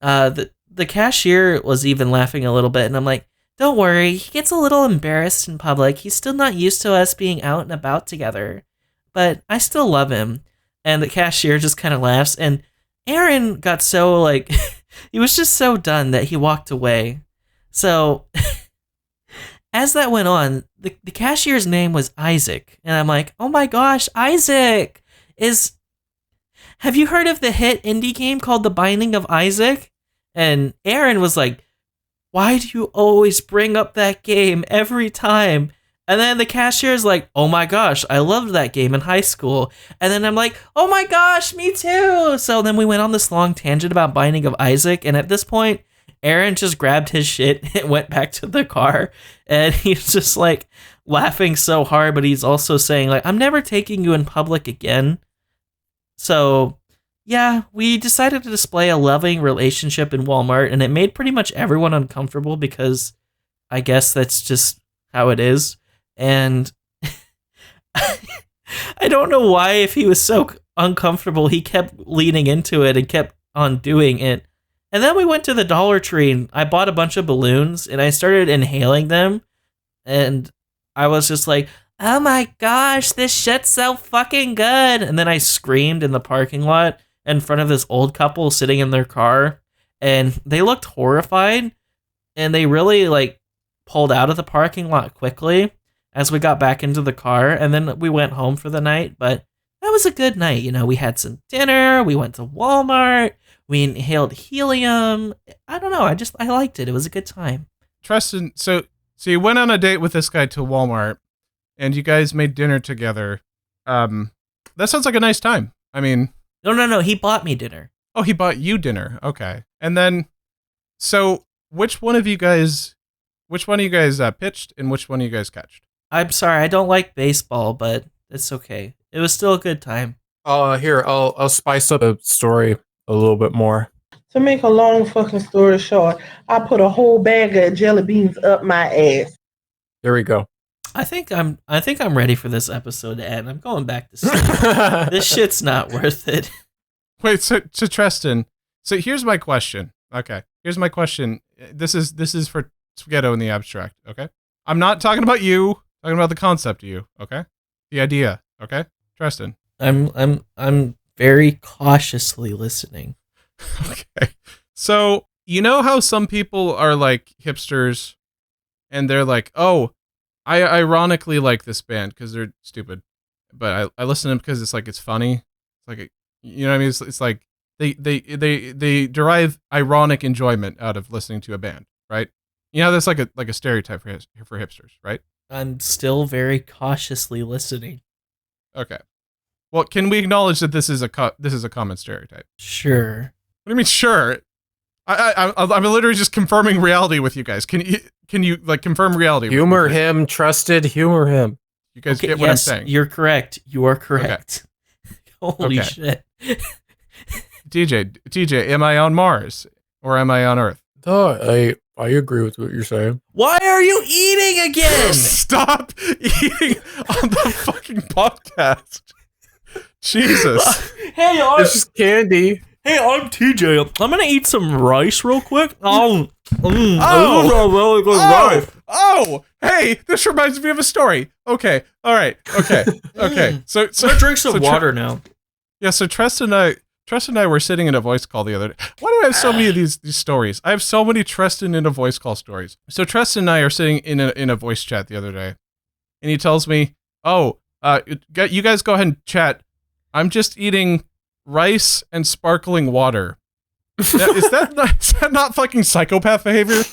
S3: the cashier was even laughing a little bit. And I'm like, don't worry. He gets a little embarrassed in public. He's still not used to us being out and about together. But I still love him. And the cashier just kind of laughs. And Aaron got so like... he was just so done that he walked away. So, as that went on, the cashier's name was Isaac. And I'm like, oh my gosh, Isaac! Have you heard of the hit indie game called The Binding of Isaac? And Aaron was like, why do you always bring up that game every time? And then the cashier's like, oh my gosh, I loved that game in high school. And then I'm like, oh my gosh, me too. So then we went on this long tangent about Binding of Isaac. And at this point, Aaron just grabbed his shit and went back to the car. And he's just like laughing so hard, but he's also saying like, I'm never taking you in public again. So yeah, we decided to display a loving relationship in Walmart. And it made pretty much everyone uncomfortable because I guess that's just how it is. And I don't know why, if he was so uncomfortable, he kept leaning into it and kept on doing it. And then we went to the Dollar Tree and I bought a bunch of balloons and I started inhaling them. And I was just like, oh my gosh, this shit's so fucking good. And then I screamed in the parking lot in front of this old couple sitting in their car. And they looked horrified. And they really like pulled out of the parking lot quickly as we got back into the car, and then we went home for the night. But that was a good night. You know, we had some dinner, we went to Walmart, we inhaled helium. I don't know, I liked it. It was a good time.
S1: Tristan, so you went on a date with this guy to Walmart, and you guys made dinner together. That sounds like a nice time. I mean...
S3: No, he bought me dinner.
S1: Oh, he bought you dinner. Okay. And then, so which one of you guys pitched and which one of you guys catched?
S3: I'm sorry, I don't like baseball, but it's okay. It was still a good time.
S4: Here, I'll spice up the story a little bit more.
S9: To make a long fucking story short, I put a whole bag of jelly beans up my ass.
S4: There we go.
S3: I think I'm ready for this episode to end. I'm going back to sleep. This shit's not worth it.
S1: Wait, so Tristan, so here's my question. Okay, here's my question. This is for Spaghetto in the abstract. Okay, I'm not talking about you. I'm talking about the concept of you. Okay, the idea. Okay, Tristan.
S3: I'm very cautiously listening.
S1: Okay, so you know how some people are like hipsters, and they're like, oh, I ironically like this band because they're stupid, but I listen to them because it's like it's funny. It's like you know what I mean. It's like they derive ironic enjoyment out of listening to a band, right? You know, that's like a stereotype for hipsters, right?
S3: I'm still very cautiously listening.
S1: Okay. Well, can we acknowledge that this is a common stereotype?
S3: Sure.
S1: What do you mean? Sure. I'm literally just confirming reality with you guys. Can you like confirm reality?
S4: Humor him, trusted. Humor him.
S1: You guys get what I'm saying?
S3: You're correct. You are correct. Okay. Holy shit.
S1: TJ, am I on Mars or am I on Earth?
S4: I agree with what you're saying.
S3: Why are you eating again?
S1: Stop eating on the fucking podcast. Jesus.
S3: Hey,
S4: it's just candy.
S3: Hey, I'm TJ. I'm gonna eat some rice real quick. Really good rice.
S1: Hey, this reminds me of a story. Okay, all right, okay. So
S3: I'm gonna drink some water now.
S1: Yeah, so Trust and I were sitting in a voice call the other day. Why do I have so many of these stories? I have so many Tristan in a voice call stories. So Tristan and I are sitting in a voice chat the other day, and he tells me, "Oh, you guys go ahead and chat. I'm just eating rice and sparkling water." Is that not fucking psychopath behavior?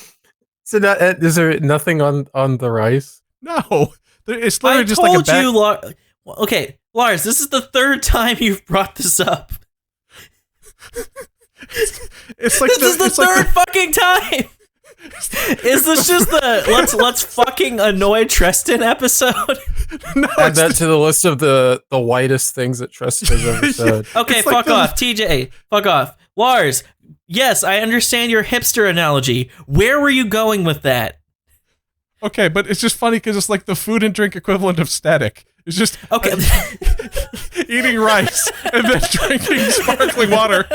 S4: So is there nothing on the rice?
S1: No, it's literally just like a bag.
S3: Okay, Lars, this is the third time you've brought this up.
S1: It's like
S3: this is the third fucking time. Is this just the let's fucking annoy Tristan episode?
S1: No,
S4: add that to the list of the whitest things that Tristan has ever said.
S3: Okay, fuck off, TJ. Fuck off, Lars. Yes, I understand your hipster analogy. Where were you going with that?
S1: Okay, but it's just funny because it's like the food and drink equivalent of static. It's just eating rice and then drinking sparkling water.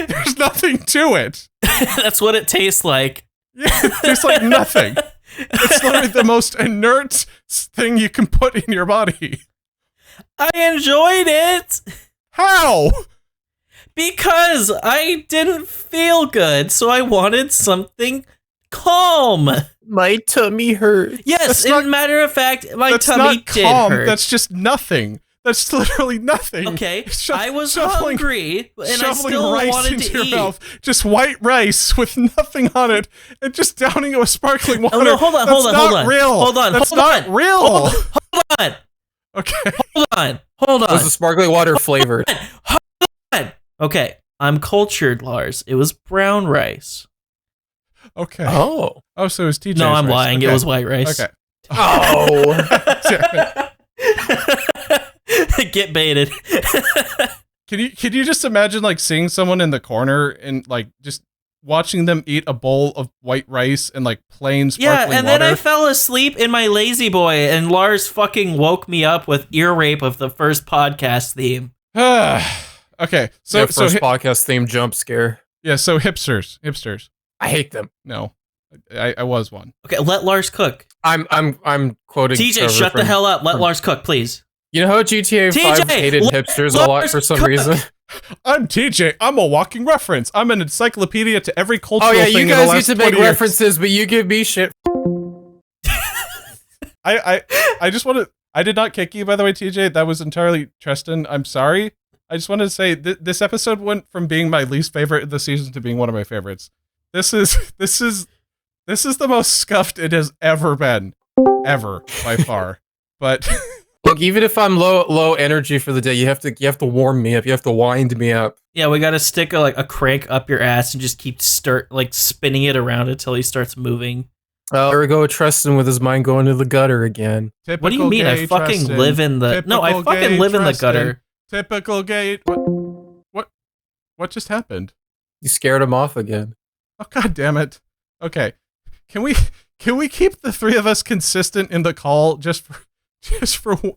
S1: There's nothing to it.
S3: That's what it tastes like.
S1: Yeah, there's like nothing. It's literally the most inert thing you can put in your body.
S3: I enjoyed it.
S1: How?
S3: Because I didn't feel good, so I wanted something calm.
S4: My tummy hurt.
S3: Yes, matter of fact, my tummy did hurt.
S1: That's just nothing. That's literally nothing.
S3: Okay, I was hungry, and I still wanted to eat.
S1: Mouth, just white rice with nothing on it, and just downing it with sparkling water.
S3: Oh no, hold on.
S1: That's not real. Okay.
S3: Hold on.
S4: Was the sparkling water flavored?
S3: Hold on. Okay, I'm cultured, Lars. It was brown rice.
S1: Okay.
S4: Oh,
S1: so it was TJ's
S3: No, I'm
S1: rice.
S3: lying.
S1: Okay.
S3: It was white rice.
S1: Okay.
S4: Oh.
S3: Get baited.
S1: Can you just imagine like seeing someone in the corner and like just watching them eat a bowl of white rice and like plain sparkling water?
S3: And then I fell asleep in my lazy boy, and Lars fucking woke me up with ear rape of the first podcast theme.
S1: Okay, so
S4: first podcast theme jump scare.
S1: Yeah, so hipsters.
S4: I hate them.
S1: No, I was one.
S3: Okay, let Lars cook.
S4: I'm quoting
S3: TJ. Shut the hell up. Let Lars cook, please.
S4: You know how GTA 5 hated hipsters a lot for some reason?
S1: I'm TJ. I'm a walking reference. I'm an encyclopedia to every cultural thing.
S4: Oh yeah, you guys used to make
S1: years.
S4: references, but you give me shit.
S1: I just want to. I did not kick you, by the way, TJ. That was entirely Tristan. I'm sorry. I just wanted to say this episode went from being my least favorite of the season to being one of my favorites. This is the most scuffed it has ever been, ever by far. But
S4: look, even if I'm low energy for the day, you have to warm me up. You have to wind me up.
S3: Yeah, we gotta stick a crank up your ass and just keep spinning it around until he starts moving.
S4: Well, there we go, Tristan with his mind going to the gutter again.
S3: What do you mean? I fucking
S1: Tristan.
S3: live in the I fucking live in the gutter.
S1: Typical gay. What just happened?
S4: You scared him off again.
S1: Oh god damn it. Okay. Can we keep the three of us consistent in the call just for the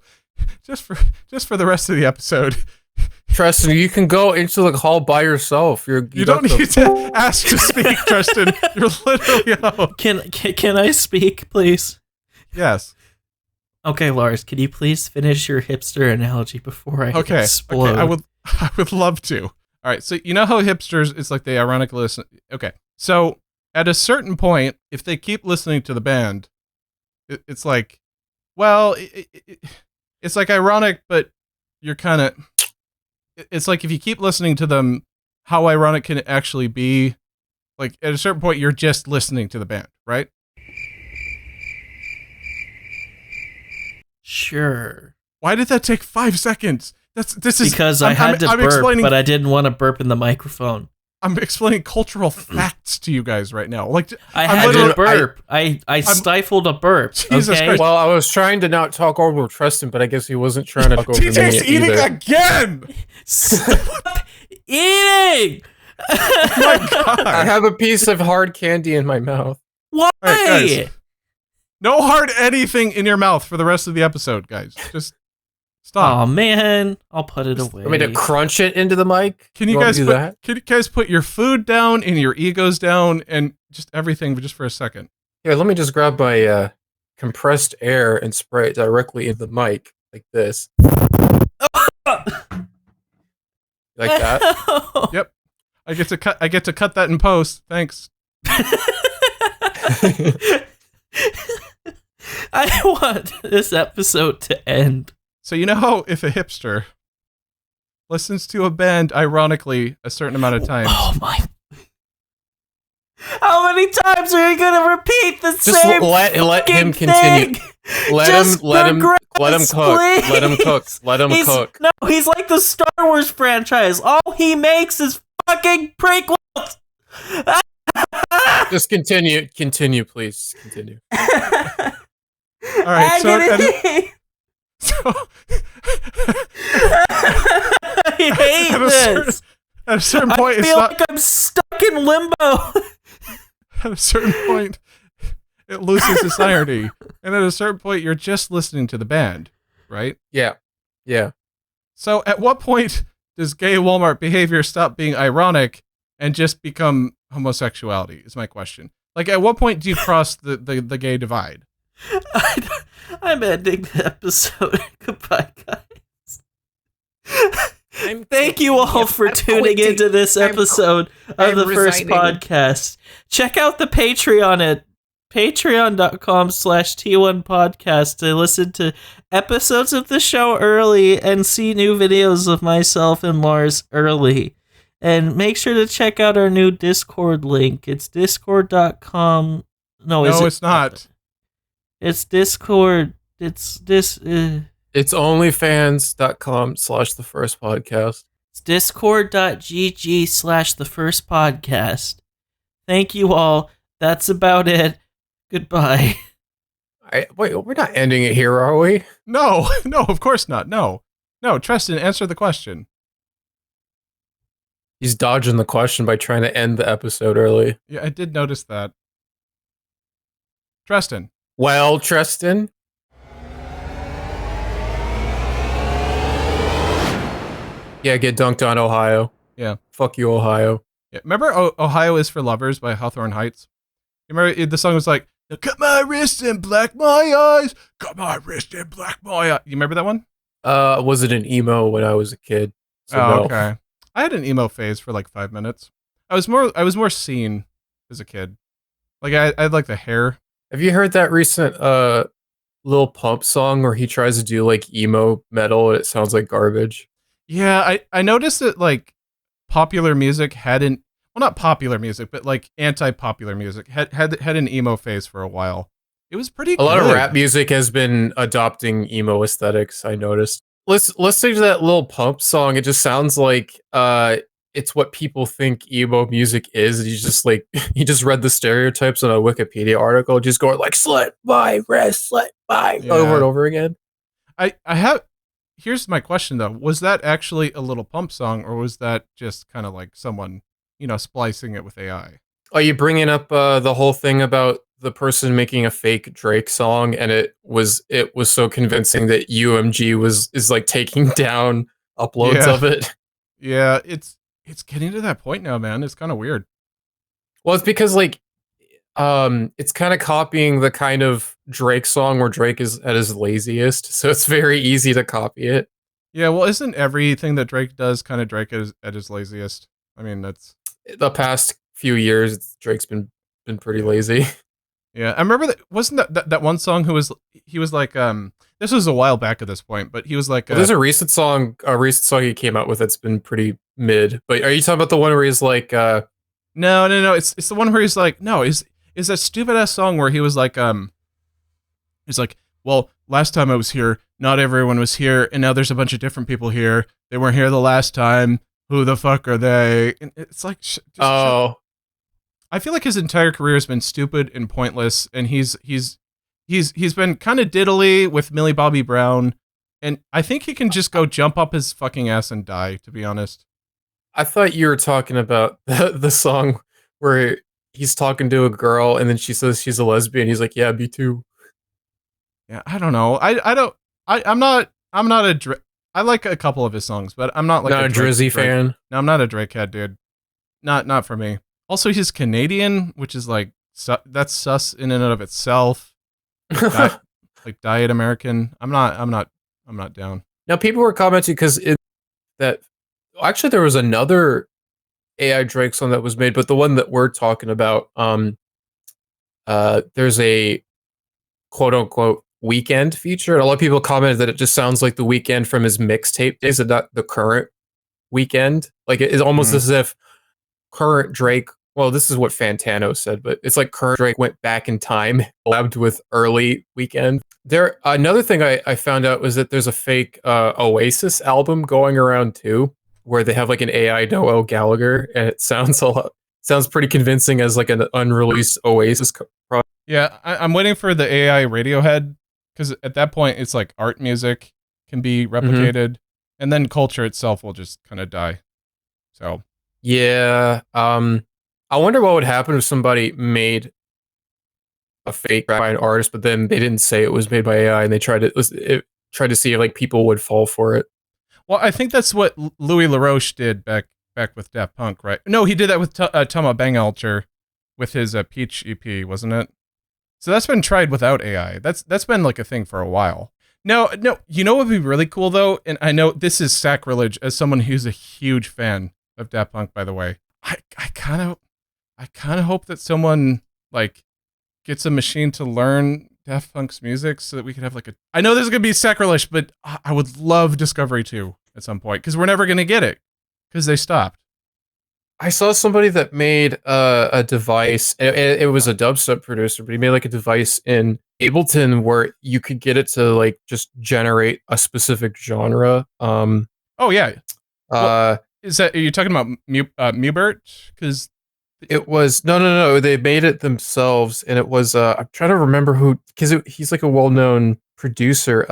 S1: rest of the episode?
S4: Tristan, you can go into the call by yourself. You
S1: don't need to ask to speak, Tristan. You're literally out.
S3: Can I speak, please?
S1: Yes.
S3: Okay, Lars, can you please finish your hipster analogy before I explode?
S1: Okay, I would love to. All right, so you know how hipsters, it's like they ironically listen. Okay, so at a certain point, if they keep listening to the band, it's like, well, it's like ironic, but you're kind of, it's like if you keep listening to them, how ironic can it actually be? Like at a certain point, you're just listening to the band, right?
S3: Sure.
S1: Why did that take 5 seconds? This is
S3: because I had to burp, but I didn't want to burp in the microphone.
S1: I'm explaining cultural facts to you guys right now. Like
S3: I had to burp. I stifled a burp.
S1: Jesus
S3: okay?
S1: Christ.
S4: Well, I was trying to not talk over Tristan, but I guess he wasn't trying to talk over me
S1: TJ's eating
S4: either.
S1: again.
S3: Stop eating.
S1: Oh my God.
S4: I have a piece of hard candy in my mouth.
S3: Why?
S1: All right, guys. No hard anything in your mouth for the rest of the episode, guys. Just stop.
S3: Oh man, I'll put it away.
S4: I mean, to crunch it into the mic.
S1: Can you
S4: want
S1: guys
S4: me to do that?
S1: Can you guys put your food down and your egos down and just everything just for a second?
S4: Here, let me just grab my compressed air and spray it directly into the mic like this. Like that?
S1: Yep. I get to cut that in post. Thanks.
S3: I want this episode to end.
S1: So you know how if a hipster listens to a band ironically a certain amount of times.
S3: Oh my. How many times are you gonna repeat the
S4: Just
S3: same
S4: let him continue.
S3: thing?
S4: Let
S3: Just
S4: him cook.
S3: progress,
S4: Let him cook.
S3: please.
S4: Let him cook.
S3: No, he's like the Star Wars franchise. All he makes is fucking prequels.
S4: Just continue. Continue, please. Continue.
S1: All right.
S3: I hate this.
S1: At a certain point,
S3: I feel like I'm stuck in limbo.
S1: At a certain point, it loses its irony, and at a certain point, you're just listening to the band, right?
S4: Yeah. Yeah.
S1: So, at what point does gay Walmart behavior stop being ironic and just become homosexuality? Is my question. Like, at what point do you cross the gay divide?
S3: I'm ending the episode. Goodbye, guys. Thank you all for tuning into this episode of the first podcast. Check out the Patreon at patreon.com/T1podcast to listen to episodes of the show early and see new videos of myself and Lars early. And make sure to check out our new Discord link. It's discord.com. No, it's
S1: not.
S3: It's Discord. It's this.
S4: It's onlyfans.com/the first podcast.
S3: It's discord.gg/the first podcast. Thank you all. That's about it. Goodbye.
S4: Wait, we're not ending it here, are we?
S1: No, of course not. No, Tristan, answer the question.
S4: He's dodging the question by trying to end the episode early.
S1: Yeah, I did notice that. Tristan.
S4: Well, Tristan. Yeah, get dunked on, Ohio.
S1: Yeah.
S4: Fuck you, Ohio.
S1: Yeah. Remember Ohio is for Lovers by Hawthorne Heights? You remember the song was like, cut my wrist and black my eyes, cut my wrist and black my eyes. You remember that one?
S4: Was it an emo when I was a kid? So
S1: oh,
S4: no.
S1: okay. I had an emo phase for like 5 minutes. I was more seen as a kid. Like I had like the hair.
S4: Have you heard that recent Lil Pump song where he tries to do like emo metal and it sounds like garbage?
S1: Yeah, I noticed that like popular music hadn't, well, not popular music, but like anti-popular music had an emo phase for a while. It was pretty
S4: A lot of rap music has been adopting emo aesthetics, I noticed. Listening to that Lil Pump song, it just sounds like it's what people think emo music is. He just read the stereotypes on a Wikipedia article, just going like slit my wrist, slit my over and over again.
S1: Here's my question though. Was that actually a Lil Pump song, or was that just kind of like someone, splicing it with AI?
S4: Are you bringing up the whole thing about the person making a fake Drake song, and it was so convincing that UMG is like taking down uploads of it?
S1: Yeah, it's getting to that point now, man. It's kind of weird.
S4: Well, it's because like it's kind of copying the kind of Drake song where Drake is at his laziest, so it's very easy to copy it.
S1: Yeah, well, isn't everything that Drake does kind of Drake at his laziest? I mean, that's
S4: the past few years. Drake's been pretty lazy.
S1: Yeah, I remember that. Wasn't that one song? He was like This was a while back at this point, but he was like
S4: Well, there's a recent song he came out with that's been pretty mid. But are you talking about the one where he's like,
S1: no. It's the one where he's like, no, is that stupid ass song where he was like, he's like, well, last time I was here, not everyone was here, and now there's a bunch of different people here. They weren't here the last time. Who the fuck are they? And it's like, I feel like his entire career has been stupid and pointless, and he's been kind of diddly with Millie Bobby Brown, and I think he can just go jump up his fucking ass and die, to be honest.
S4: I thought you were talking about the song where he's talking to a girl and then she says she's a lesbian. He's like, yeah, me too.
S1: Yeah, I don't know. I'm not a I like a couple of his songs, but I'm not like
S4: not a Drizzy fan.
S1: No, I'm not a Drake head, dude. Not for me. Also, he's Canadian, which is like that's sus in and of itself. Like Diet American. I'm not down.
S4: Now people were commenting because that actually there was another AI Drake song that was made, but the one that we're talking about, there's a quote unquote Weekend feature, and a lot of people commented that it just sounds like the Weekend from his mixtape days, and not the current Weekend. Like it's almost as if current Drake. Well, this is what Fantano said, but it's like current Drake went back in time, collabed with early Weekend. Another thing I found out was that there's a fake Oasis album going around too, where they have like an AI Noel Gallagher, and it sounds pretty convincing as like an unreleased Oasis project.
S1: Yeah, I'm waiting for the AI Radiohead, because at that point it's like art music can be replicated, and then culture itself will just kind of die. So
S4: yeah, I wonder what would happen if somebody made a fake by an artist, but then they didn't say it was made by AI, and they tried to see if like people would fall for it.
S1: Well, I think that's what Louis LaRoche did back with Daft Punk, right? No, he did that with Tama Bangalter with his Peach EP, wasn't it? So that's been tried without AI. That's been like a thing for a while. No, you know what would be really cool though, and I know this is sacrilege as someone who's a huge fan of Daft Punk, by the way. I kind of hope that someone like gets a machine to learn Daft Punk's music so that we could have like I know this is gonna be sacrilege, but I would love Discovery 2 at some point, because we're never gonna get it because they stopped.
S4: I saw somebody that made a device. It was a dubstep producer, but he made like a device in Ableton where you could get it to like just generate a specific genre.
S1: Oh yeah. Are you talking about Mubert? Because
S4: it was no. They made it themselves, and it was I'm trying to remember who, because he's like a well-known producer.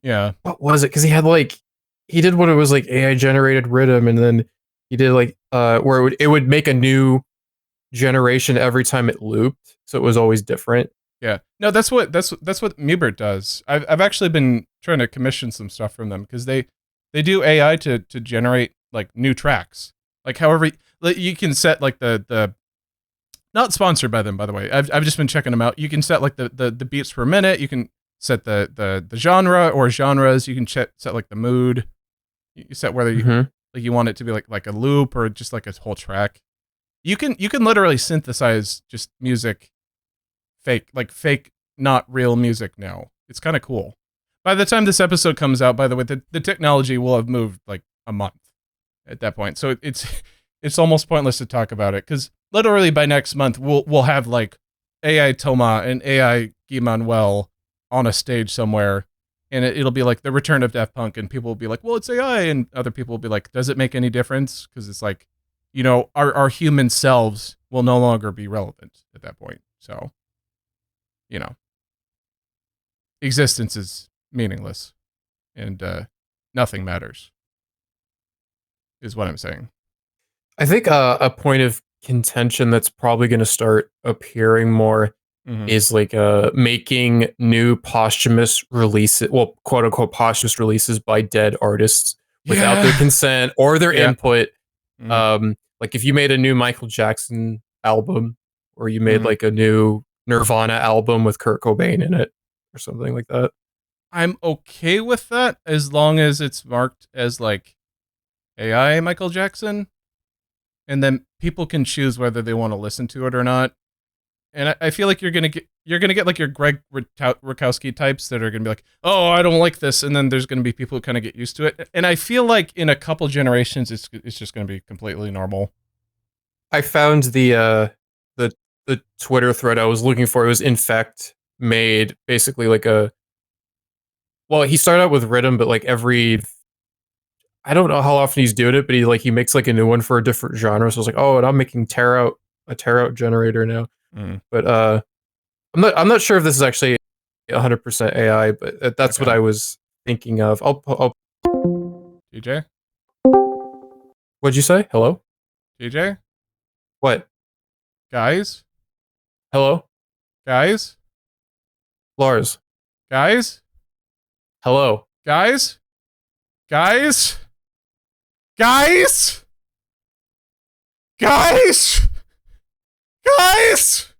S1: Yeah.
S4: What was it? Because he did what it was like AI generated rhythm, and then he did like where it would make a new generation every time it looped, so it was always different.
S1: Yeah. No, that's what Mubert does. I've actually been trying to commission some stuff from them, because they do AI to generate like new tracks. Like however you can set like the not sponsored by them, by the way. I've just been checking them out. You can set like the beats per minute. You can set the genre or genres. You can set like the mood. You set whether you like you want it to be like a loop or just like a whole track. You can literally synthesize just music, fake not real music now. It's kind of cool. By the time this episode comes out, by the way, the technology will have moved like a month at that point. So it's almost pointless to talk about it, because literally by next month we'll have like AI Toma and AI Guy Manuel on a stage somewhere, and it'll be like the return of Daft Punk, and people will be like, well, it's AI, and other people will be like, does it make any difference? Because it's like, you know, our human selves will no longer be relevant at that point. So, you know, existence is meaningless, and nothing matters, is what I'm saying.
S4: I think a point of contention that's probably going to start appearing more is like making new posthumous releases, well, quote unquote posthumous releases by dead artists without their consent or their input. Like if you made a new Michael Jackson album, or you made like a new Nirvana album with Kurt Cobain in it or something like that.
S1: I'm okay with that as long as it's marked as like AI Michael Jackson, and then people can choose whether they want to listen to it or not. and I feel like you're gonna get like your Greg Rakowski types that are gonna be like, oh, I don't like this, and then there's gonna be people who kind of get used to it. And I feel like in a couple generations, it's just gonna be completely normal.
S4: I found the Twitter thread I was looking for. It was Infect made basically like a. Well, he started out with Rhythm, but like I don't know how often he's doing it, but he makes like a new one for a different genre. So I was like, oh, and I'm making a tear out generator now. But I'm not sure if this is actually 100% AI, but that's what I was thinking of. I'll
S1: TJ,
S4: what'd you say? Hello?
S1: TJ,
S4: What?
S1: guys,
S4: Hello?
S1: guys,
S4: Lars?
S1: guys,
S4: Hello?
S1: guys, guys, guys, guys, guys.